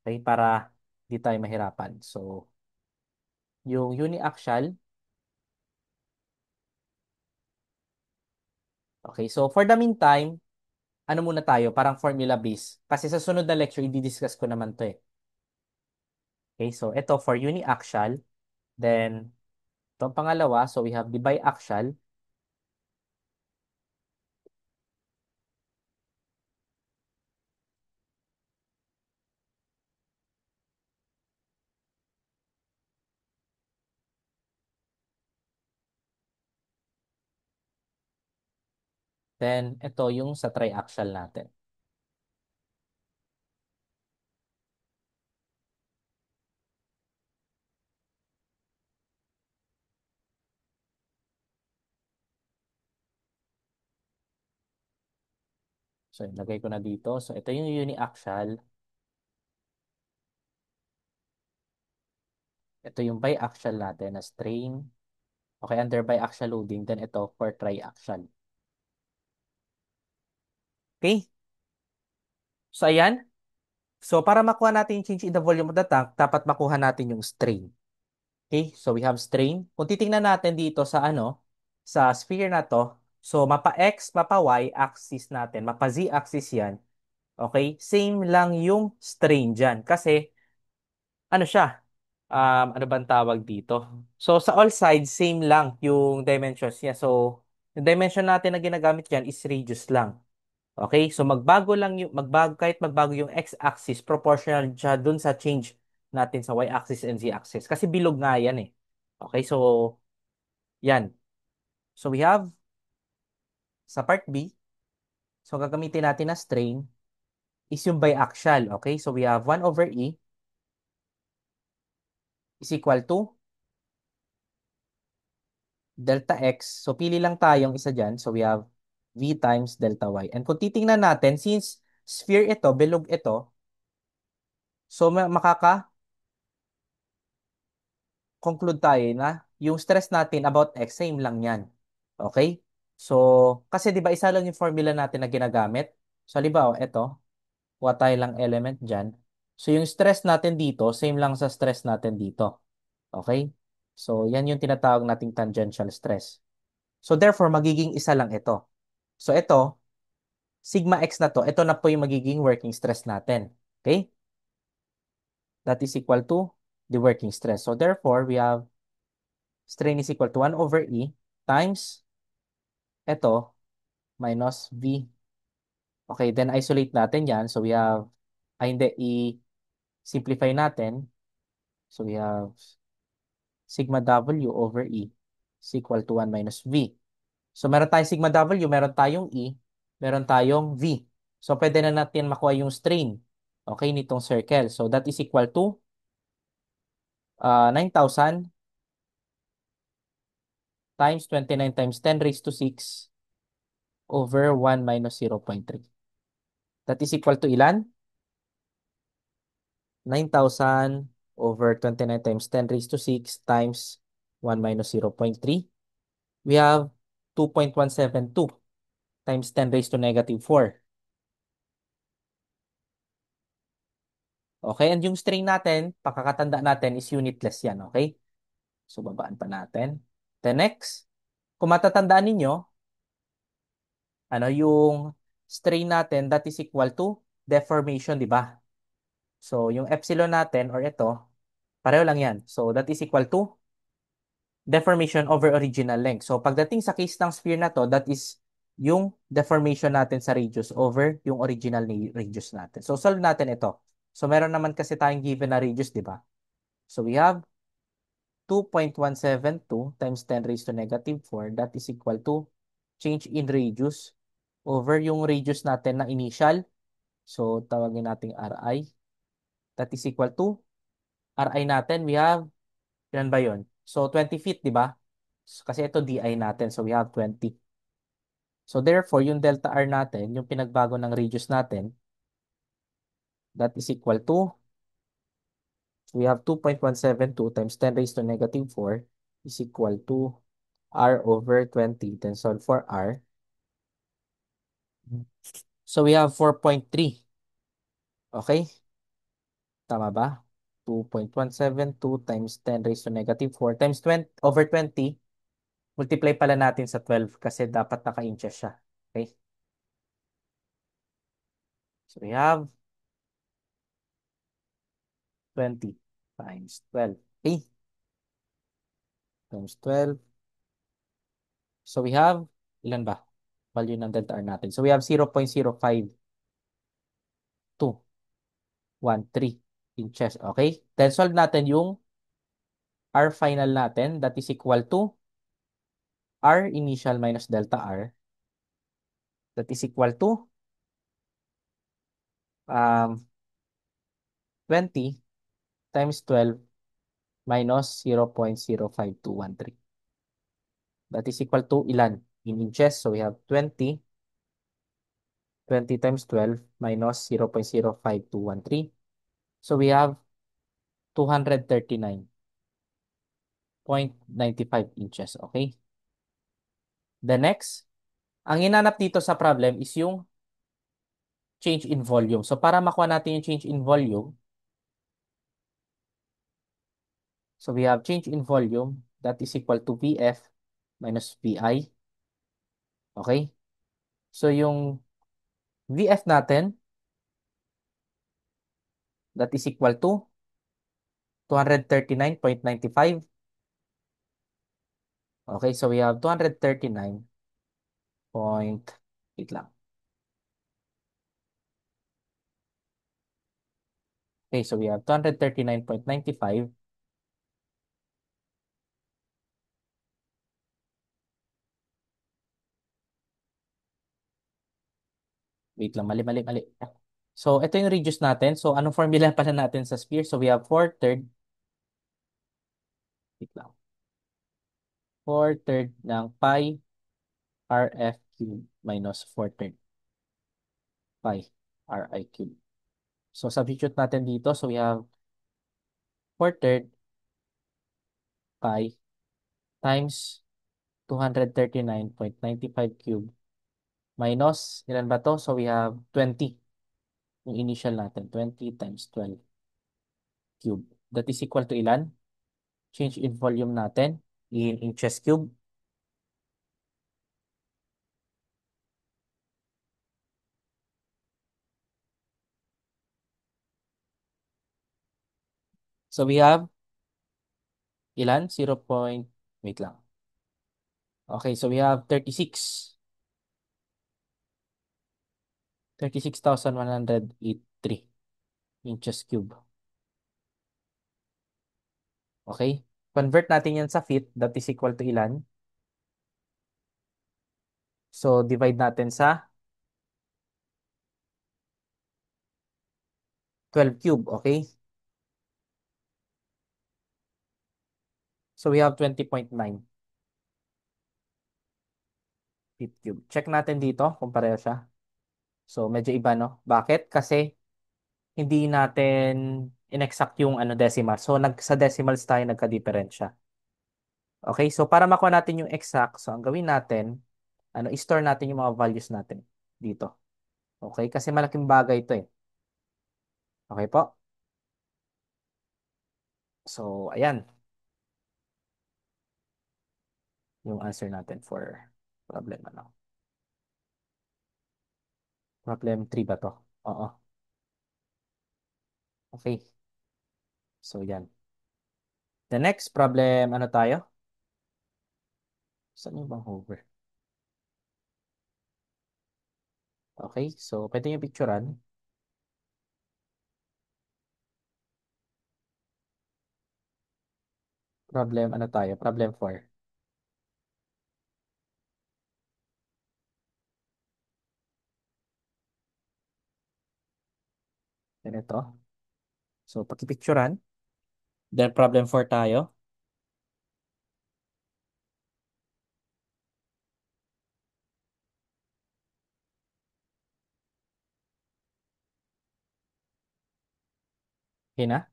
Okay? Para di tayo mahirapan. So, yung uniaxial. Okay? So, for the meantime, ano muna tayo? Parang formula base. Kasi sa sunod na lecture, i-discuss ko naman to. Okay? So, ito for uniaxial. Then, itong pangalawa, so we have the biaxial. Then, ito yung sa triaxial natin. So, ilagay ko na dito. So, ito yung uniaxial. Ito yung biaxial natin na strain. Okay, under biaxial loading. Then, ito for triaxial. Okay? So, ayan. So, para makuha natin yung change in the volume of the tank, dapat makuha natin yung strain. Okay? So, we have strain. Kung titingnan natin dito sa sa sphere na to, so, mapa X, mapa Y axis natin, mapa Z axis yan. Okay? Same lang yung strain dyan. Kasi, ano siya? Ano bang tawag dito? So, sa all sides, same lang yung dimensions niya. So, yung dimension natin na ginagamit dyan is radius lang. Okay? So, magbago lang yung, kahit magbago yung x-axis, proportional siya dun sa change natin sa y-axis and z-axis. Kasi bilog nga yan eh. Okay? So, yan. So, we have sa part B, so gagamitin natin na strain is yung biaxial. Okay? So, we have 1 over E is equal to delta x. So, pili lang tayong isa dyan. So, we have v times delta y. And kung titingnan natin, since sphere ito, bilog ito, so makaka-conclude tayo na yung stress natin about x, same lang yan. Okay? So, kasi di ba isa lang yung formula natin na ginagamit? So, halimbawa, ito, kuha tayo lang element dyan. So, yung stress natin dito, same lang sa stress natin dito. Okay? So, yan yung tinatawag nating tangential stress. So, therefore, magiging isa lang ito. So, ito, sigma x na to, ito na po yung magiging working stress natin. Okay? That is equal to the working stress. So, therefore, we have strain is equal to 1 over E times ito minus V. Okay, then isolate natin yan. So, we have, hindi, i-simplify natin. So, we have sigma W over E is equal to 1 minus V. So, meron tayong sigma W, meron tayong E, meron tayong V. So, pwede na natin makuha yung strain. Okay, nitong circle. So, that is equal to 9,000 times 29 times 10 raised to 6 over 1 minus 0.3. That is equal to ilan? 9,000 over 29 times 10 raised to 6 times 1 minus 0.3. We have 2.172 times 10 raised to negative 4. Okay, and yung string natin, pakakatanda natin is unitless yan, okay? So, babaan pa natin. Then next, kung matatandaan ninyo, yung strain natin, that is equal to deformation, di ba? So, yung epsilon natin, or ito, pareho lang yan. So, that is equal to deformation over original length. So, pagdating sa case ng sphere na to, that is yung deformation natin sa radius over yung original ni radius natin. So, solve natin ito. So, meron naman kasi tayong given na radius, di ba? So, we have 2.172 times 10 raised to negative 4. That is equal to change in radius over yung radius natin na initial. So, tawagin natin Ri. That is equal to Ri natin. We have, ilan ba yun? So, 20 feet, di ba? So, kasi ito Di natin. So, we have 20. So, therefore, yung delta R natin, yung pinagbago ng radius natin, that is equal to, we have 2.172 times 10 raised to negative 4 is equal to R over 20. Then solve for R. So, we have 4.3. Okay? Tama ba? 2.172 times 10 raised to negative 4 times 20 over 20. Multiply pala natin sa 12 kasi dapat naka-inches siya. Okay? So, we have 20 times 12. Okay? Times 12. So, we have, ilan ba? Value ng delta R natin. So, we have 0.05213 inches. Okay? Then, solve natin yung R final natin. That is equal to R initial minus delta R. That is equal to um, 20 times 12 minus 0.05213. That is equal to ilan? In inches, so we have 20 times 12 minus 0.05213. So we have 239.95 inches. Okay? The next, ang hinanap dito sa problem is yung change in volume. So para makuha natin yung change in volume, so we have change in volume that is equal to VF minus VI. Okay? So yung VF natin, that is equal to 239.95. Okay, so we have 239 point, wait lang. Okay, so we have 239.95. Wait lang, mali, mali, mali. So, ito yung reduce natin. So, anong formula pala natin sa sphere? So, we have 4/3, wait lang, 4/3 ng pi RF cube minus 4/3 pi RI cube. So, substitute natin dito. So, we have 4/3 pi times 239.95 cube minus, ilan ba to? So, we have 20. Yung initial natin, 20 times 12 cube. That is equal to ilan? Change in volume natin in inches cube. So we have ilan? 0 point, wait lang. Okay, so we have 36,183 inches cube. Okay? Convert natin yan sa feet. That is equal to ilan? So divide natin sa 12 cube. Okay? So we have 20.9 feet cube. Check natin dito kung pareho siya. So medyo iba, no? Bakit? Kasi hindi natin inexact yung ano decimal. So sa decimals tayo nagka-diferensya. Okay, so para makuha natin yung exact, so ang gawin natin, i-store natin yung mga values natin dito. Okay, kasi malaking bagay ito eh. Okay po? So, ayan, yung answer natin for problem ano. Problem 3 ba to? Oo. Okay. So, yan. The next problem, ano tayo? Saan yung bang hover? Okay, so pwede yung picturean. Problem, ano tayo? Problem 4. Ganito. So, pakipicturean. Then, problem 4 tayo. Okay na?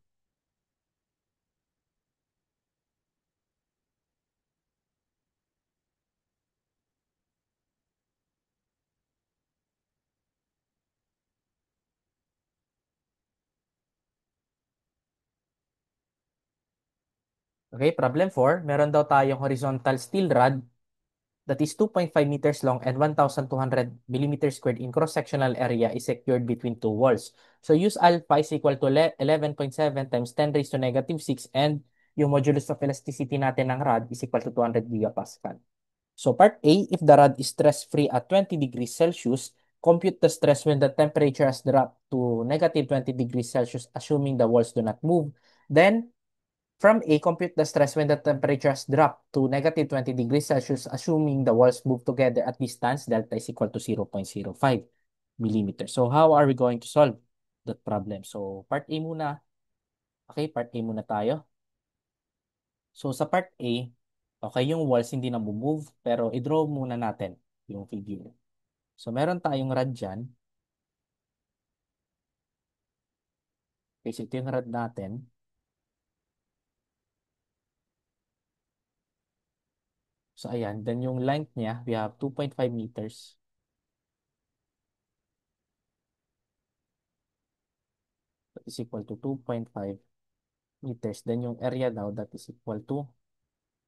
Okay, problem 4. Meron daw tayong horizontal steel rod that is 2.5 meters long and 1,200 millimeters squared in cross-sectional area is secured between two walls. So use alpha is equal to 11.7 times 10 raised to negative 6 and yung modulus of elasticity natin ng rod is equal to 200 gigapascal. So part A, if the rod is stress-free at 20 degrees Celsius, compute the stress when the temperature has dropped to negative 20 degrees Celsius assuming the walls do not move. Then From A, compute the stress when the temperature has dropped to negative 20 degrees Celsius, assuming the walls move together at distance delta is equal to 0.05 millimeters. So how are we going to solve that problem? So part A muna. Okay, part A muna tayo. So sa part A, okay, yung walls hindi na move, pero i-draw muna natin yung figure. So meron tayong rad dyan. Okay, so ito yung rad natin. So ayan, then yung length niya, we have 2.5 meters. That is equal to 2.5 meters. Then yung area now, that is equal to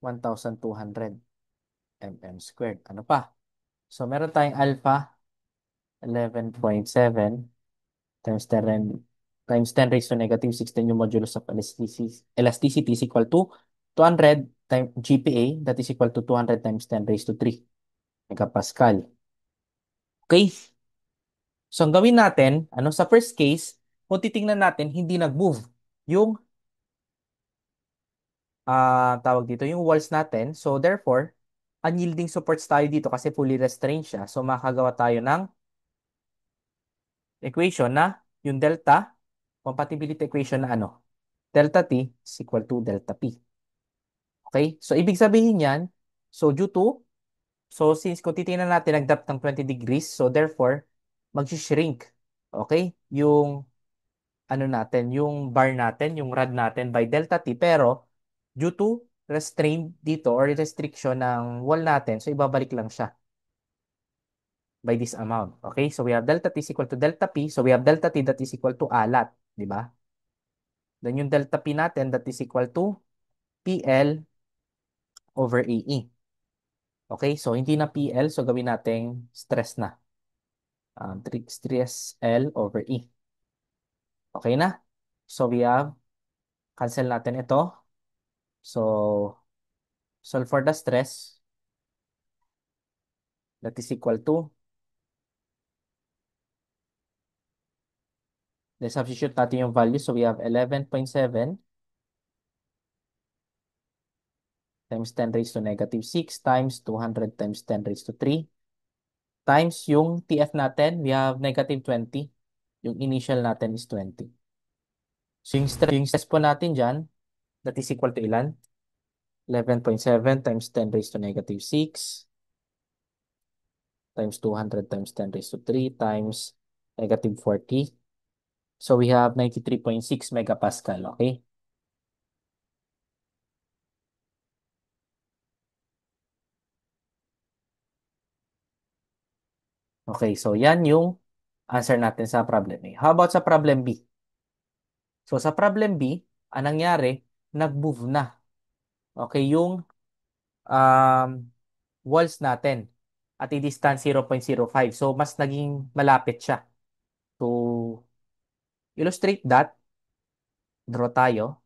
1,200 mm squared. Ano pa? So meron tayong alpha, 11.7 times 10 raised to negative 16 yung modulus of elasticity is equal to 200 times GPa, that is equal to 200 times 10 raised to 3 megapascal. Okay? So, ang gawin natin, ano, sa first case, kung titingnan natin, hindi nag-move yung, tawag dito, yung walls natin. So, therefore, unyielding supports tayo dito kasi fully restrained siya. So, makagawa tayo ng equation na yung delta, compatibility equation na ano, delta T is equal to delta P. Okay? So, ibig sabihin yan, so due to, so since kung titingnan natin, nag-drop ng 20 degrees, so therefore, mag-shrink. Okay? Yung ano natin, yung bar natin, yung rod natin by delta T, pero due to restraint dito or restriction ng wall natin, so ibabalik lang siya by this amount. Okay? So we have delta T is equal to delta P. So we have delta T that is equal to alat. Di ba? Then yung delta P natin that is equal to PL over AE. Okay? So hindi na PL. So gawin natin stress na. Stress L over E. Okay na? So we have, cancel natin ito. So solve for the stress. That is equal to, then substitute natin yung value. So we have 11.7 times 10 raised to negative 6 times 200 times 10 raised to 3 times yung TF natin, we have negative 20. Yung initial natin is 20. So yung stress po natin dyan, that is equal to ilan? 11.7 times 10 raised to negative 6 times 200 times 10 raised to 3 times negative 40. So we have 93.6 megapascal, okay? Okay, so yan yung answer natin sa problem A. How about sa problem B? So sa problem B, anong nangyari? Nag-move na. Okay, yung um, walls natin at i-distance 0.05. So mas naging malapit siya. To illustrate that, draw tayo.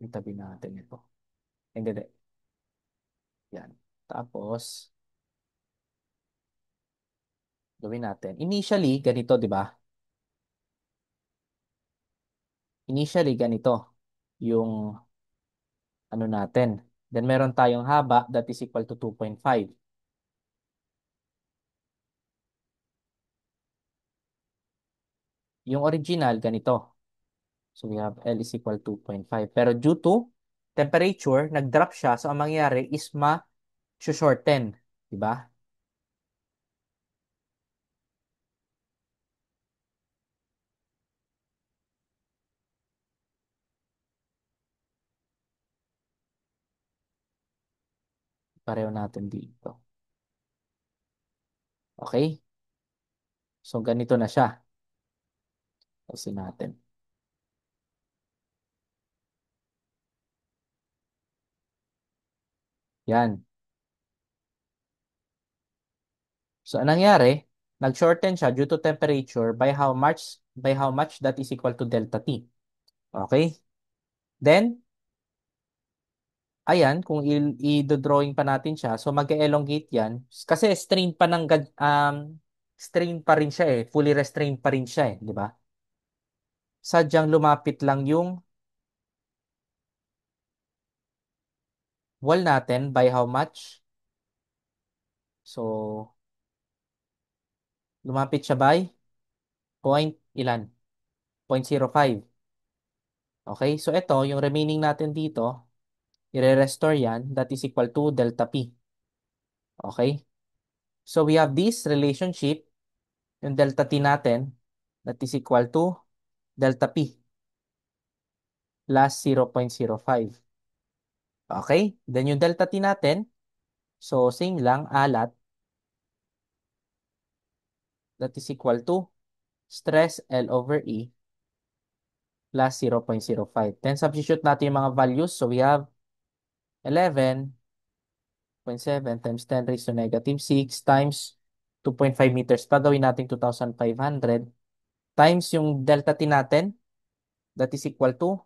Itabi natin ito. Hindi, hindi. Yan. Tapos, gawin natin. Initially, ganito, di ba? Initially, ganito. Yung ano natin. Then meron tayong haba that is equal to 2.5. Yung original, ganito. So we have L is equal to 2.5. Pero due to temperature, nag-drop siya. So ang mangyayari is ma-shorten. Diba? Pareho natin dito. Okay? So ganito na siya. Kasi natin. Yan. So anong nangyari? Nag-shorten siya due to temperature by how much that is equal to delta T. Okay? Then, ayan, kung i-drawing pa natin siya, so mag-elongate yan. Kasi strain pa rin siya eh. Fully restrained pa rin siya eh. Di ba? sadyang lumapit lang yung wall natin by how much? So, lumapit siya by point ilan? 0.05. Okay, so ito, yung remaining natin dito, i-restore yan, that is equal to delta P. Okay? So we have this relationship, yung delta T natin, that is equal to delta P plus 0.05. Okay? Then yung delta T natin, so same lang, alat, that is equal to stress L over E plus 0.05. Then substitute natin yung mga values. So we have 11.7 times 10 raised to negative 6 times 2.5 meters pa. Gawin natin 2,500 times yung delta T natin, that is equal to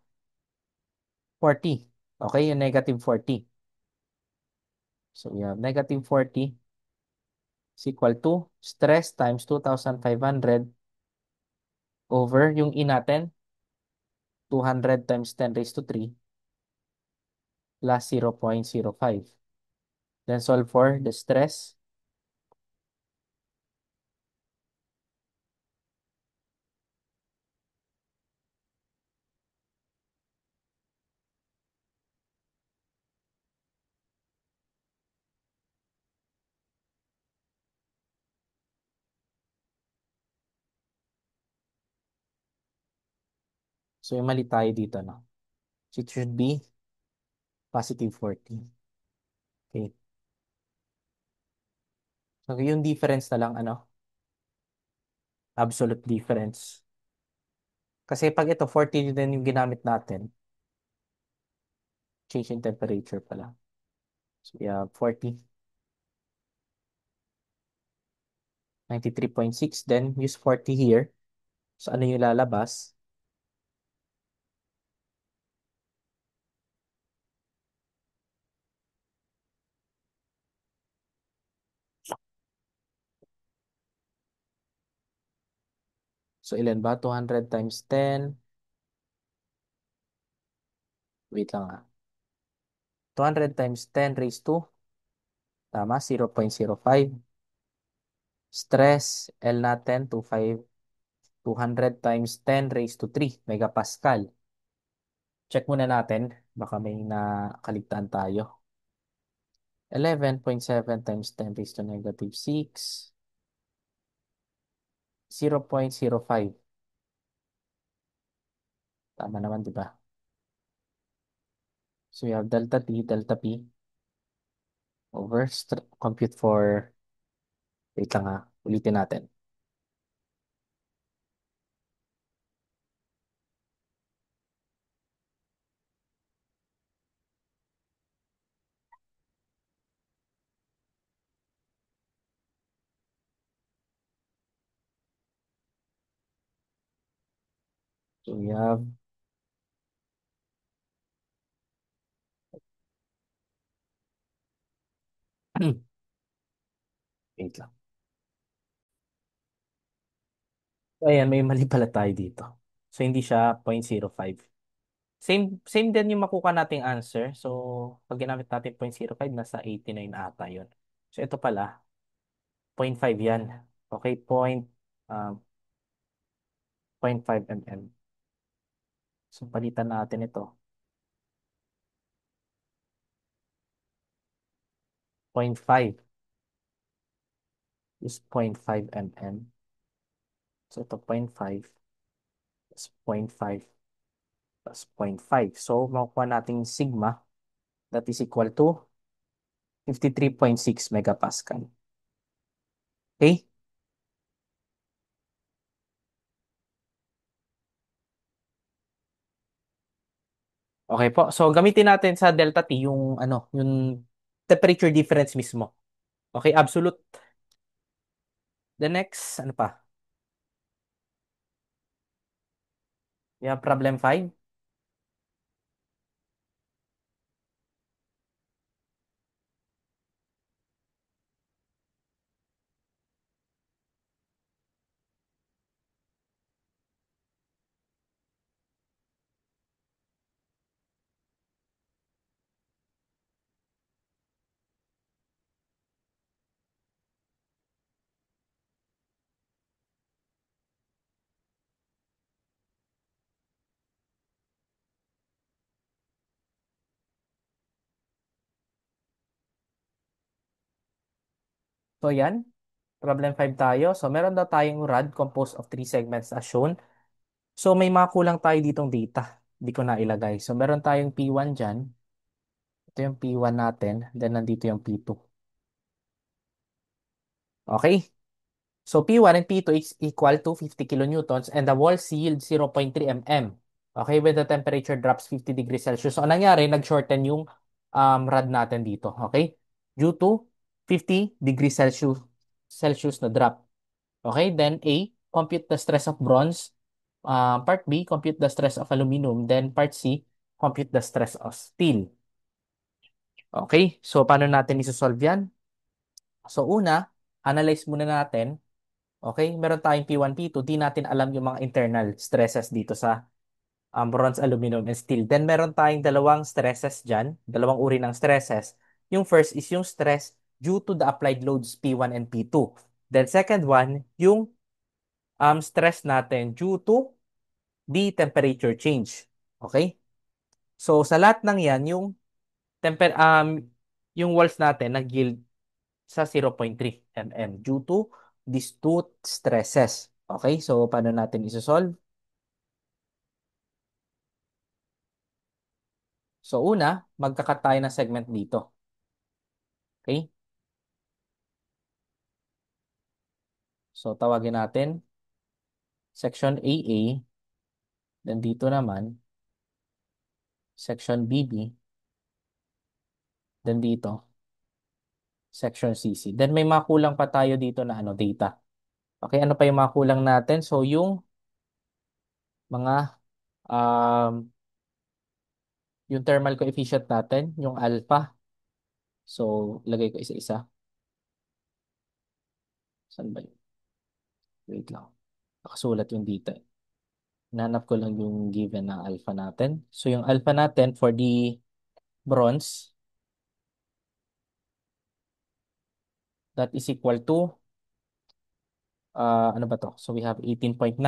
40. Okay, yung negative 40. So we have negative 40 is equal to stress times 2,500 over yung E natin, 200 times 10 raised to 3 plus 0.05. Then solve for the stress. So yung mali tayo dito, no? So it should be positive 40. Okay. So yung difference na lang, ano? Absolute difference. Kasi pag ito, 40 din yung ginamit natin, change in temperature pala. So we have 40, 93.6, then use 40 here. So ano yung lalabas? So ilan ba? 200 times 10. Wait lang ah. 200 times 10 raised to, tama, 0.05. Stress, L natin, 25, 200 times 10 raised to 3 megapascal. Check muna natin. Baka may nakaligtaan tayo. 11.7 times 10 raised to negative 6. 0.05. Tama naman, di ba? So we have delta T, delta P over compute for, wait lang ha, ulitin natin. So we have wait lang. So, ayan, may mali pala tayo dito. So hindi siya 0.05. Same din yung makuha nating answer. So pag ginamit natin 0.05, nasa 89 ata yun. So ito pala, 0.5 yan. Okay, uh, 0.5 mm. So palitan natin ito. 0.5 is 0.5 mm. So ito 0.5 is 0.5 plus 0.5. So makukuha nating sigma that is equal to 53.6 megapascal. Okay? Okay po. So gamitin natin sa delta T yung ano, yung temperature difference mismo. Okay, absolute. The next, ano pa? We have problem 5. So yan, problem 5 tayo. So meron daw tayong rod composed of three segments as shown. So may mga kulang tayo ditong data. Hindi ko na ilagay. So meron tayong P1 dyan. Ito yung P1 natin. Then nandito yung P2. Okay. So P1 and P2 is equal to 50 kilonewtons and the walls yield 0.3 mm. Okay, when the temperature drops 50 degrees Celsius. So, ang nangyari, nag-shorten yung rod natin dito. Okay? Due to 50 degrees Celsius na drop. Okay, then A, compute the stress of bronze. Part B, compute the stress of aluminum. Then part C, compute the stress of steel. Okay, so paano natin isosolve yan? So una, analyze muna natin. Okay, meron tayong P1, P2, di natin alam yung mga internal stresses dito sa bronze, aluminum, and steel. Then meron tayong dalawang stresses dyan, dalawang uri ng stresses. Yung first is yung stress due to the applied loads P1 and P2. Then second one, yung stress natin due to the temperature change. Okay? So sa lahat ng yan, yung walls natin nag-yield sa 0.3 mm due to these two stresses. Okay? So paano natin isosolve? So una, magkakat tayo ng segment dito. Okay? So tawagin natin section AA, then dito naman section BB, then dito section CC. Then may mga kulang pa tayo dito na data. Okay, ano pa yung mga kulang natin? So yung mga um, yung thermal coefficient natin, yung alpha. So lagay ko isa-isa. Saan ba yun? Wait lang. Nakasulat yung data. Nanap ko lang yung given na alpha natin. So yung alpha natin for the bronze, that is equal to ano ba to? So we have 18.9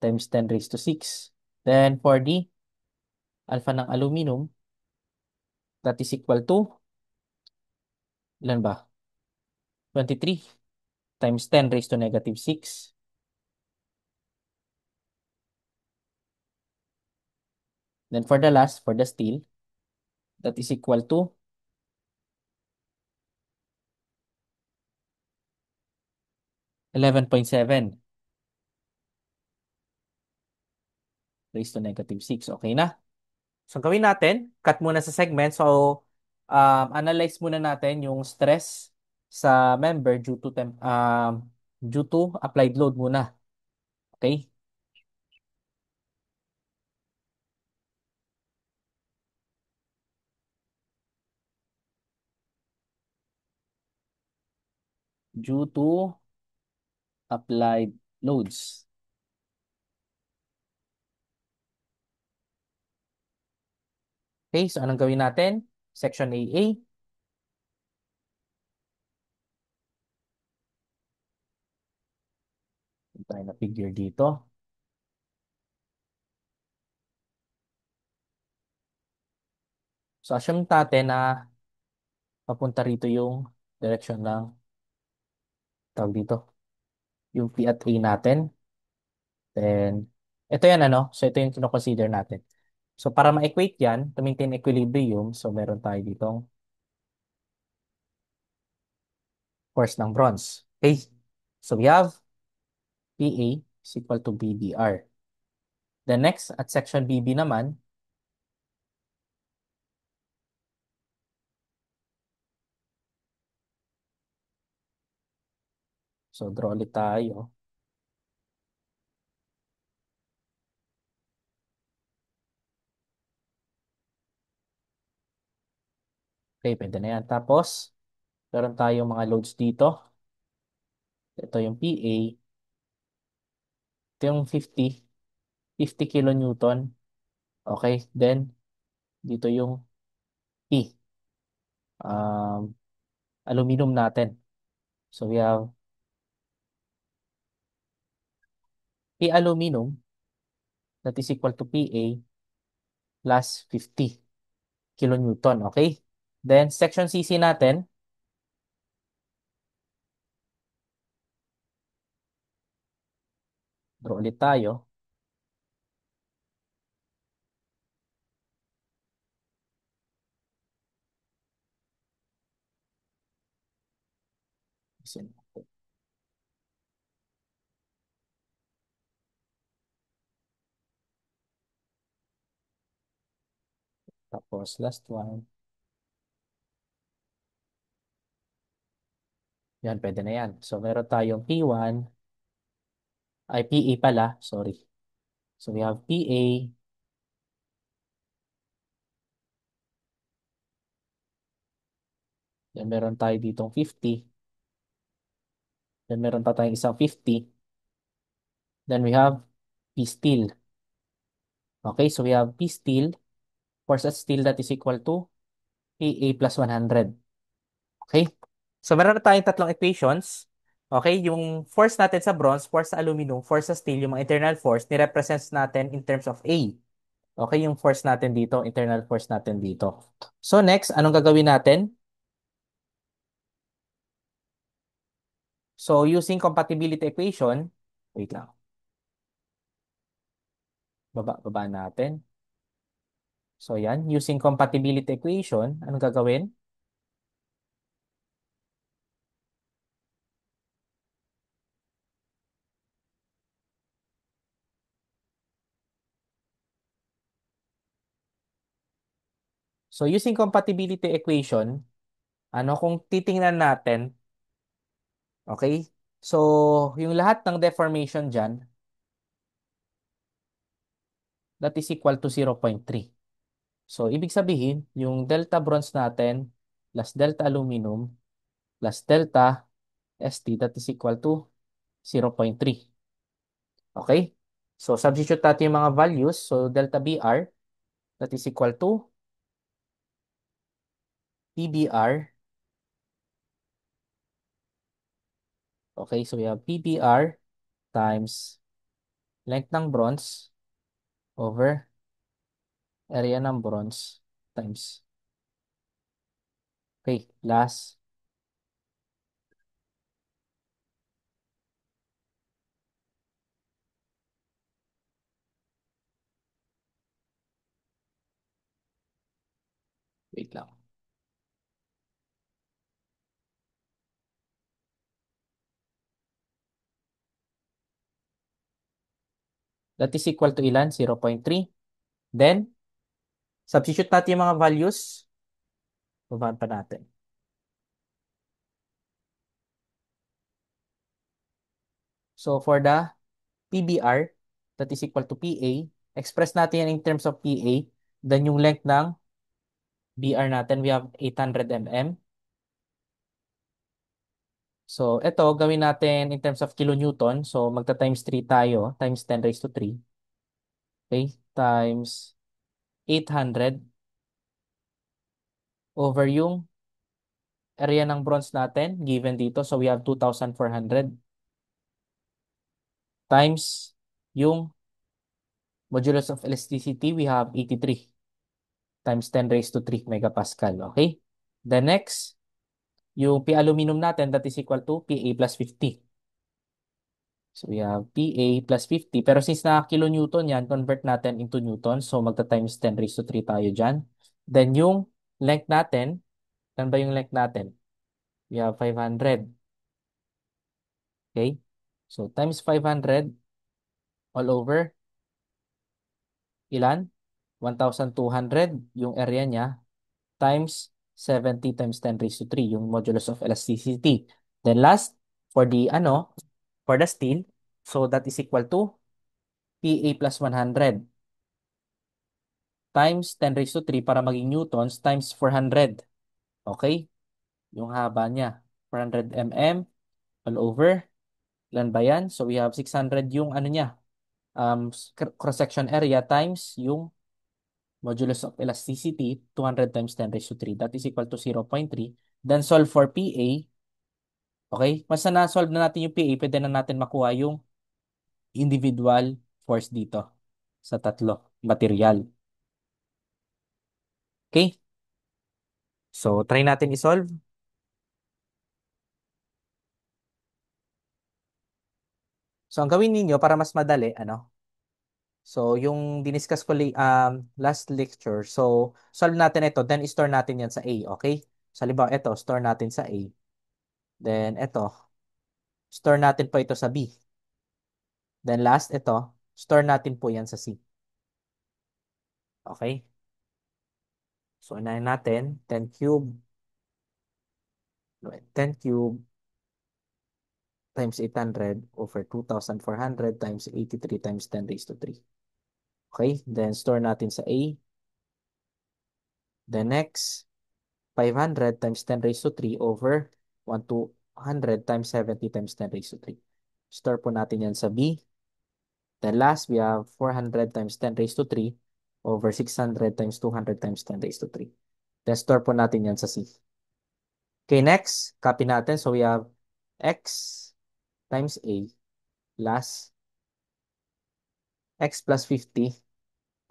times 10 raised to 6. Then for the alpha ng aluminum, that is equal to, ilan ba? 23 times 10 raised to negative 6. Then for the last, for the steel, that is equal to 11.7 raised to negative 6. Okay na? So gawin natin, cut muna sa segment. So analyze muna natin yung stress sa member due to applied load muna. Okay? Due to applied loads. Okay, so anong gawin natin? Section AA. Tayo na figure dito. So assume natin na papunta rito yung direction ng tawag dito. Yung P at A natin. Then, ito yan So ito yung kino-consider natin. So para ma-equate yan, to maintain equilibrium, so meron tayo ditong force ng bronze. Okay. So we have PA is equal to BBR. The next, at section BB naman, so draw ulit tayo. Okay, pwede na yan. Tapos, meron tayong mga loads dito. Ito yung PA. Ito yung 50 kilonewton. Okay, then dito yung P. Um, aluminum natin. So we have P aluminum that is equal to PA plus 50 kilonewton. Okay? Then section CC natin. Draw ulit tayo. Isin- Tapos, last one. Yan, pwede na yan. So, meron tayong P1, ay PA pala, sorry. So, we have PA, then meron tayo ditong 50, then meron pa tayong isang 50, then we have P steel. Okay, so we have P steel, force at steel that is equal to PA plus 100. Okay? So, meron na tayong tatlong equations. Okay, yung force natin sa bronze, force sa aluminum, force sa steel, yung mga internal force, ni-represents natin in terms of A. Okay, yung force natin dito, internal force natin dito. So next, anong gagawin natin? So using compatibility equation, wait lang, baba natin. So yan, using compatibility equation, anong gagawin? So using compatibility equation, ano kung titingnan natin, okay? So yung lahat ng deformation dyan, that is equal to 0.3. So ibig sabihin, yung delta bronze natin plus delta aluminum plus delta ST, that is equal to 0.3. Okay? So, substitute natin yung mga values. So, delta BR, that is equal to PBR. Okay, so we have PBR times length ng bronze over area ng bronze times. Okay, last. Wait lang. That is equal to ilan? 0.3. Then, substitute natin yung mga values. Babaan pa natin. So, for the PBR, that is equal to PA, express natin yan in terms of PA. Then, yung length ng BR natin, we have 800 mm. So, ito, gawin natin in terms of kilonewton. So, magta-times 3 tayo, times 10 raised to 3. Okay? Times 800 over yung area ng bronze natin, given dito. So, we have 2,400 times yung modulus of elasticity, we have 83 times 10 raised to 3 megapascal. Okay? The next, yung P aluminum natin, that is equal to PA plus 50. So we have PA plus 50. Pero since naka-kilonewton yan, convert natin into newton. So magta-times 10 raised to 3 tayo dyan. Then yung length natin, saan ba yung length natin? We have 500. Okay? So times 500 all over, ilan? 1,200 yung area niya times 70 times 10 raised to 3 yung modulus of elasticity. Then last, for the for the steel, so that is equal to PA plus 100 times 10 raised to 3 para maging newtons times 400. Okay? Yung haba niya. 400 mm all over. Ilan ba yan? So we have 600 yung ano niya. Cross-section area times yung modulus of elasticity, 200 times 10 raised to 3. That is equal to 0.3. Then solve for PA. Okay? Basta na-solve na natin yung PA, pwede na natin makuha yung individual force dito sa tatlo material. Okay? So, try natin i-solve. So, ang gawin ninyo para mas madali, ano? So, yung diniscuss ko last lecture. So, solve natin ito, then store natin yan sa A, okay? So, halimbawa, ito, store natin sa A. Then, ito, store natin po ito sa B. Then, last, ito, store natin po yan sa C. Okay? So, unahin natin, 10 cube, 10 cube times 800 over 2,400 times 83 times 10 raised to 3. Okay? Then, store natin sa A. Then, next, 500 times 10 raised to 3 over 1,200 times 70 times 10 raised to 3. Store po natin yan sa B. Then last, we have 400 times 10 raised to 3 over 600 times 200 times 10 raised to 3. Then store po natin yan sa C. Okay, next, copy natin. So we have x times A plus x plus 50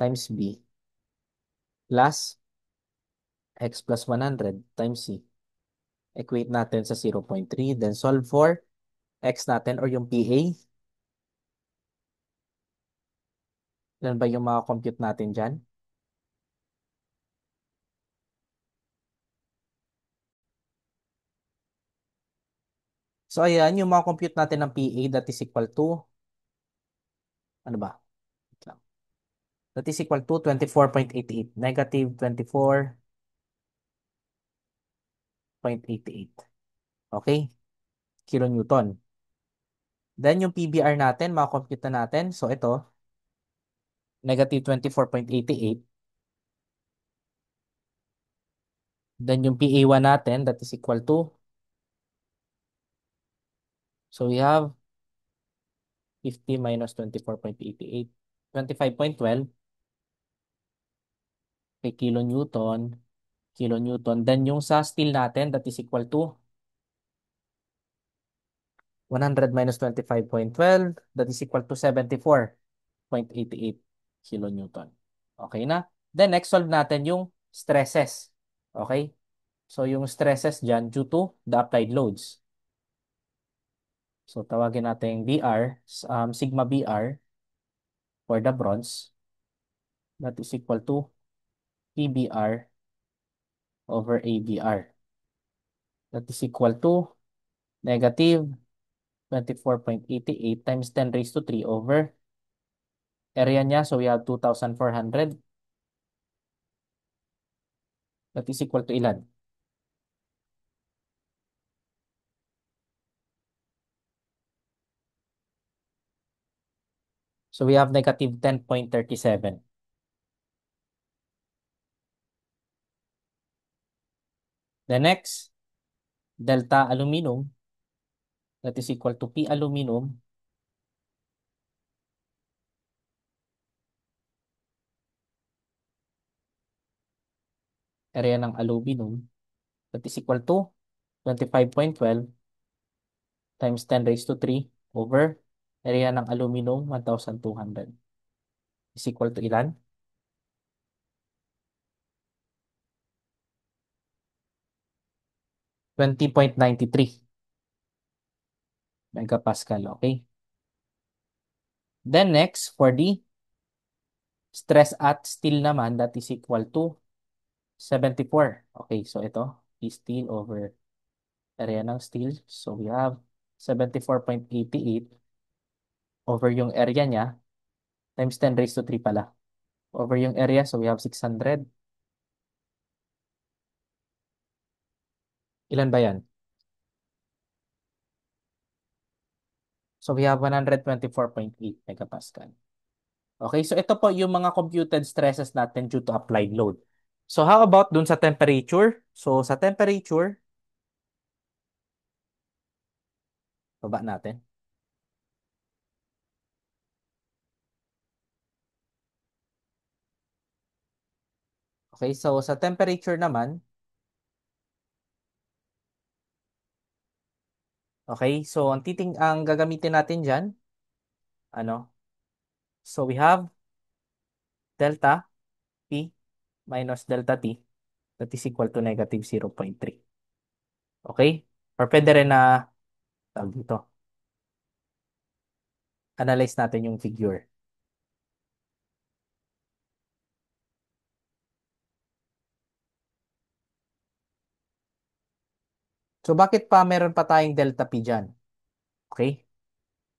times B plus x plus 100 times C. Equate natin sa 0.3. Then solve for x natin or yung PA. Ilan ba yung mga compute natin dyan? So ayan, yung mga compute natin ng PA that is equal to, ano ba? Wait lang. That is equal to 24.88. Negative 24.88. Okay? Kilonewton. Then yung PBR natin, mga compute na natin. So ito, negative 24.88. Then yung PA1 natin, that is equal to, so we have 50 minus 24.88. 25.12 kay kilonewton. Kilonewton. Then yung sa steel natin, that is equal to 100 minus 25.12, that is equal to 74.88 kilonewton. Okay na? Then next solve natin yung stresses. Okay? So yung stresses dyan due to the applied loads. So tawagin natin BR, sigma BR for the bronze, that is equal to PBR over ABR. That is equal to negative 24.88 times 10 raised to 3 over area niya. So we have 2,400. That is equal to ilan? So we have negative 10.37. The next, delta aluminum, that is equal to P aluminum area ng aluminum, that is equal to 25.12 times 10 raised to 3 over area ng aluminum 1,200 is equal to ilan? 20.93 megapascal. Okay. Then next, for the stress at steel naman, that is equal to 74. Okay, so ito, is steel over area ng steel. So we have 74.88 over yung area niya times 10 raised to 3 pala. Over yung area, so we have 600. Ilan ba yan? So we have 124.8 megapascal. Okay, so ito po yung mga computed stresses natin due to applied load. So how about dun sa temperature? So sa temperature, baba natin. Okay, so sa temperature naman, okay, so ang gagamitin natin diyan, ano? So we have delta P minus delta T that is equal to negative 0.3. Okay? Or pwede rin na tawag dito. Analyze natin yung figure. So, bakit pa meron pa tayong delta P dyan? Okay?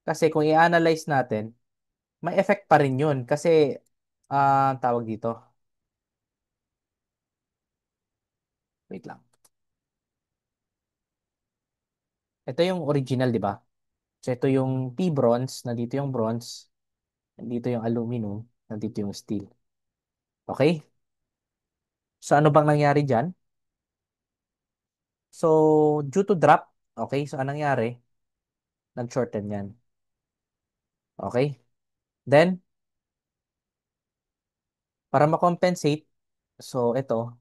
Kasi kung i-analyze natin, may effect pa rin yun. Kasi, tawag dito. Wait lang. Ito yung original, di ba? So, ito yung P bronze, nandito yung bronze, nandito yung aluminum, nandito yung steel. Okay? So, ano bang nangyari dyan? So, due to drop, okay? So, anong nangyari? Nag-shorten yan. Okay? Then, para ma-compensate, so ito,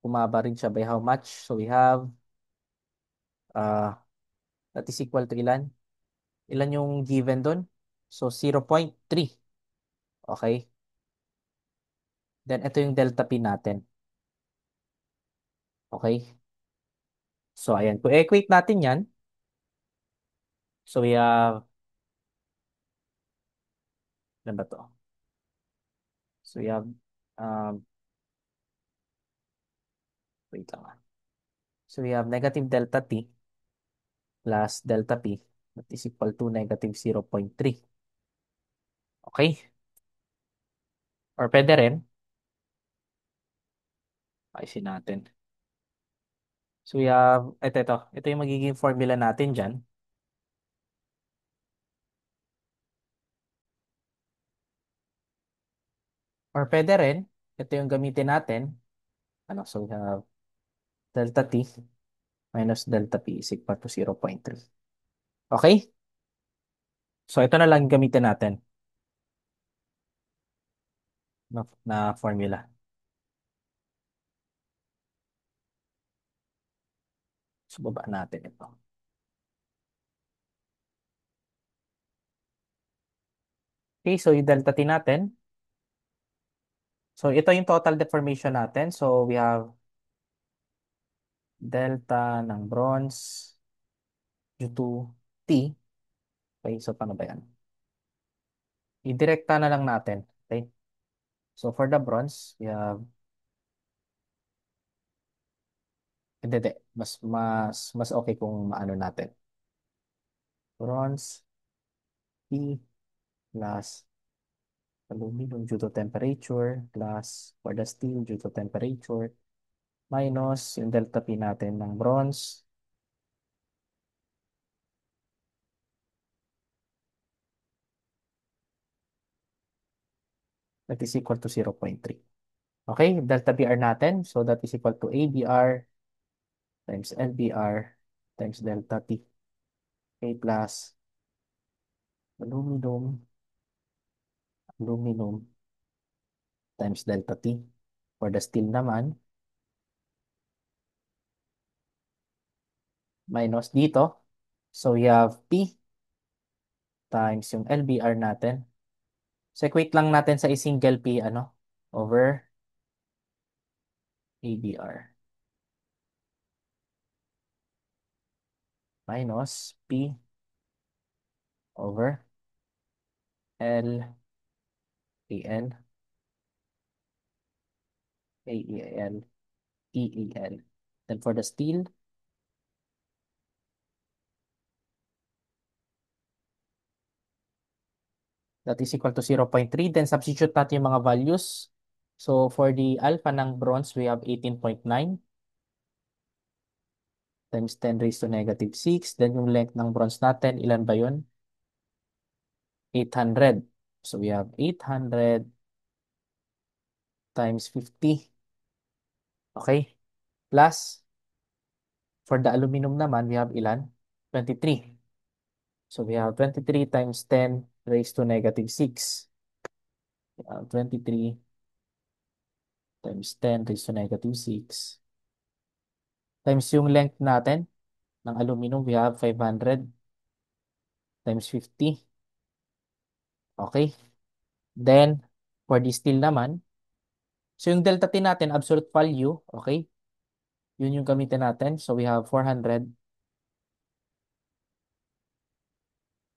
bumaba rin siya by how much? So, we have, uh, that is equal to ilan? Ilan yung given doon? So, 0.3. Okay? Then, ito yung delta P natin. Okay? So, ayan. Kung equate natin yan, so we have, ano ba to? So, we have, um, wait lang ah. So, we have negative delta T plus delta P that is equal to negative 0.3. Okay? Or pwede rin, ayusin natin. So, we have, ito yung magiging formula natin dyan. Or pwede rin, ito yung gamitin natin. Ano, so we have delta T minus delta P is equal to 0.3. Okay? So, ito na lang gamitin natin na formula. So, baba natin ito. Okay, so yung delta T natin. So, ito yung total deformation natin. So, we have delta ng bronze due to T. Okay, so paano ba yan? Idirekta na lang natin. Okay? So, for the bronze, we have, hindi. Mas okay kung maano natin. Bronze T plus aluminum due to temperature plus for the steel due to temperature minus yung delta P natin ng bronze that is equal to 0.3. Okay, delta BR natin. So that is equal to ABR times LBR times delta T. Okay, plus aluminum, aluminum times delta T. For the steel naman, minus dito. So we have P times yung LBR natin. So equate lang natin sa single P, over ABR minus P over L AL AEL EEL. Then for the steel, that is equal to 0.3. Then substitute natin yung mga values. So for the alpha ng bronze, we have 18.9 times 10 raised to negative 6. Then yung length ng bronze natin, ilan ba yun? 800. So we have 800 times 50. Okay? Plus, for the aluminum naman, we have ilan? 23. So we have 23 times 10 raised to negative 6. We have 23 times 10 raised to negative 6. Times yung length natin ng aluminum, we have 500 times 50. Okay? Then, for the steel naman, so yung delta T natin, absolute value, okay? Yun yung gamitin natin. So we have 400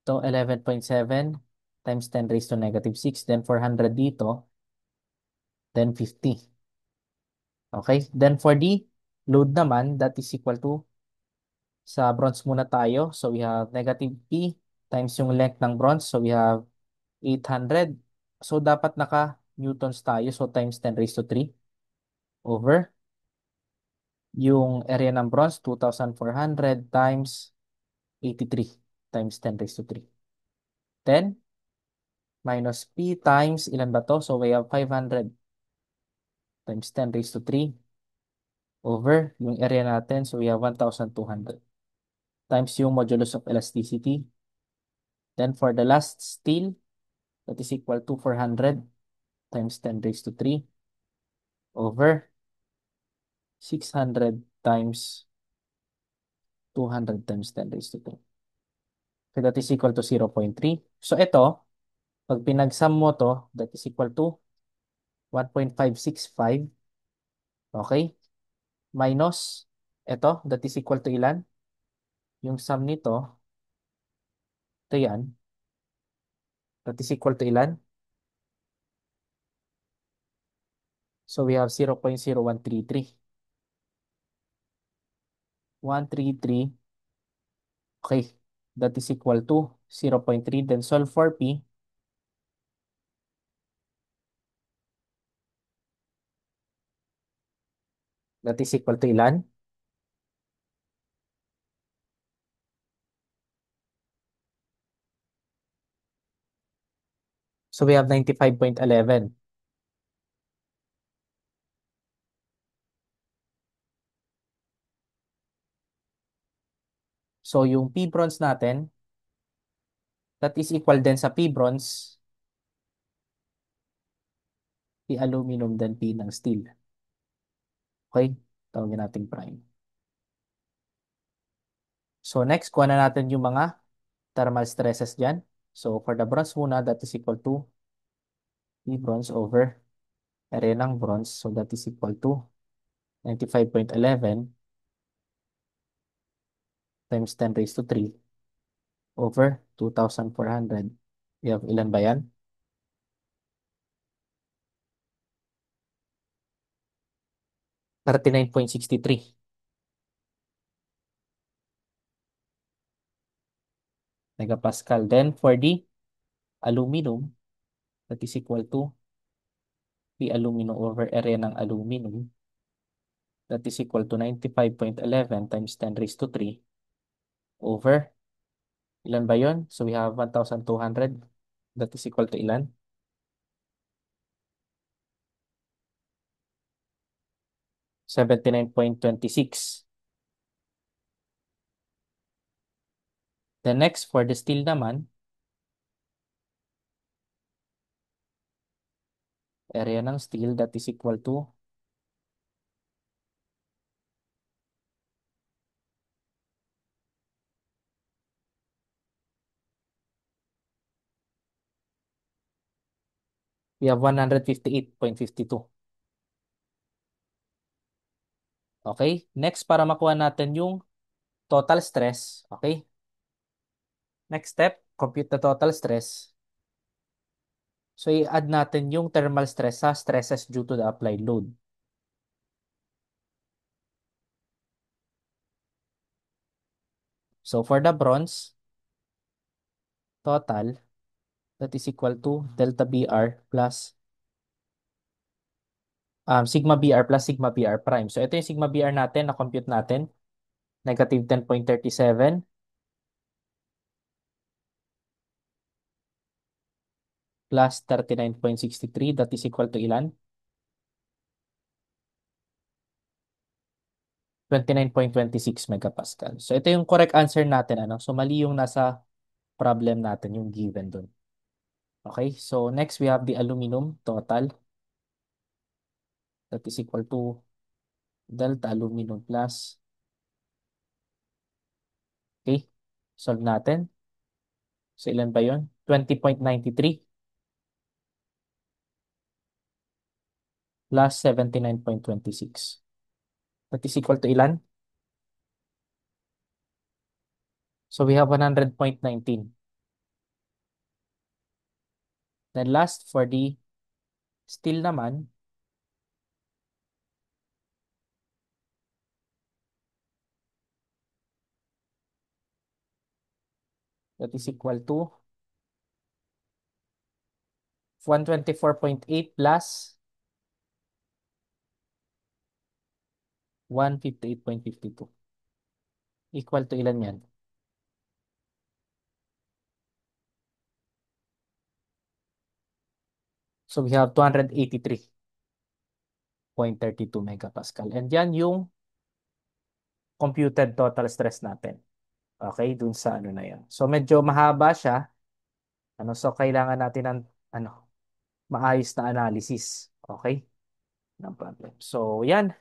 ito 11.7 times 10 raised to negative 6. Then 400 dito. Then 50. Okay? Then for the load naman, that is equal to, sa bronze muna tayo. So we have negative P times yung length ng bronze. So we have 800. So dapat naka-newtons tayo. So times 10 raised to 3 over yung area ng bronze, 2,400 times 83 times 10 raised to 3. 10 minus P times, ilan ba to? So we have 500 times 10 raised to 3 over yung area natin. So we have 1,200 times yung modulus of elasticity. Then for the last steel, that is equal to 400 times 10 raised to 3 over 600 times 200 times 10 raised to 3. So that is equal to 0.3. So ito, pag pinagsum mo to, that is equal to 1.565. Okay? Minus, ito, that is equal to ilan? Yung sum nito, ito yan, that is equal to ilan? So we have 0.0133. 133, okay, that is equal to 0.3. Then solve for P. That is equal to ilan? So we have 95.11. So yung P bronze natin, that is equal din sa P bronze, P aluminum, then P ng steel. Okay? Tawagin natin prime. So next, kuha na natin yung mga thermal stresses dyan. So for the bronze muna, that is equal to P bronze over area ng bronze. So that is equal to 95.11 times 10 raised to 3 over 2,400. We have ilan ba yan? 39.63 megapascal. Then for the aluminum, that is equal to P aluminum over area ng aluminum. That is equal to 95.11 times 10 raised to 3 over, ilan ba yon? So we have 1,200. That is equal to ilan? 79.26. The next, for the steel naman, area ng steel, that is equal to, we have 158.52. Okay? Next, para makuha natin yung total stress. Okay? Next step, compute the total stress. So, i-add natin yung thermal stress sa stresses due to the applied load. So, for the bronze, total, that is equal to delta BR plus sigma BR plus sigma BR prime. So, ito yung sigma BR natin, na-compute natin. Negative 10.37 plus 39.63, that is equal to ilan? 29.26 megapascal. So, ito yung correct answer natin. Ano? So, mali yung nasa problem natin, yung given dun. Okay, so next we have the aluminum total. That is equal to delta aluminum plus. Okay, solve natin. So, ilan ba yun? 20.93 plus 79.26. That is equal to ilan? So, we have 100.19. Then last, for the steel naman, that is equal to 124.8 plus 158.52. Equal to ilan yan? So we have 283.32 megapascal. And yan yung computed total stress natin. Okay, dun sa ano na yan. So medyo mahaba siya. So kailangan natin ng ano, maayos na analysis. Okay? No problem. So yan.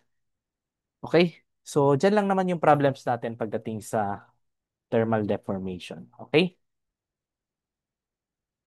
Okay? So dyan lang naman yung problems natin pagdating sa thermal deformation. Okay?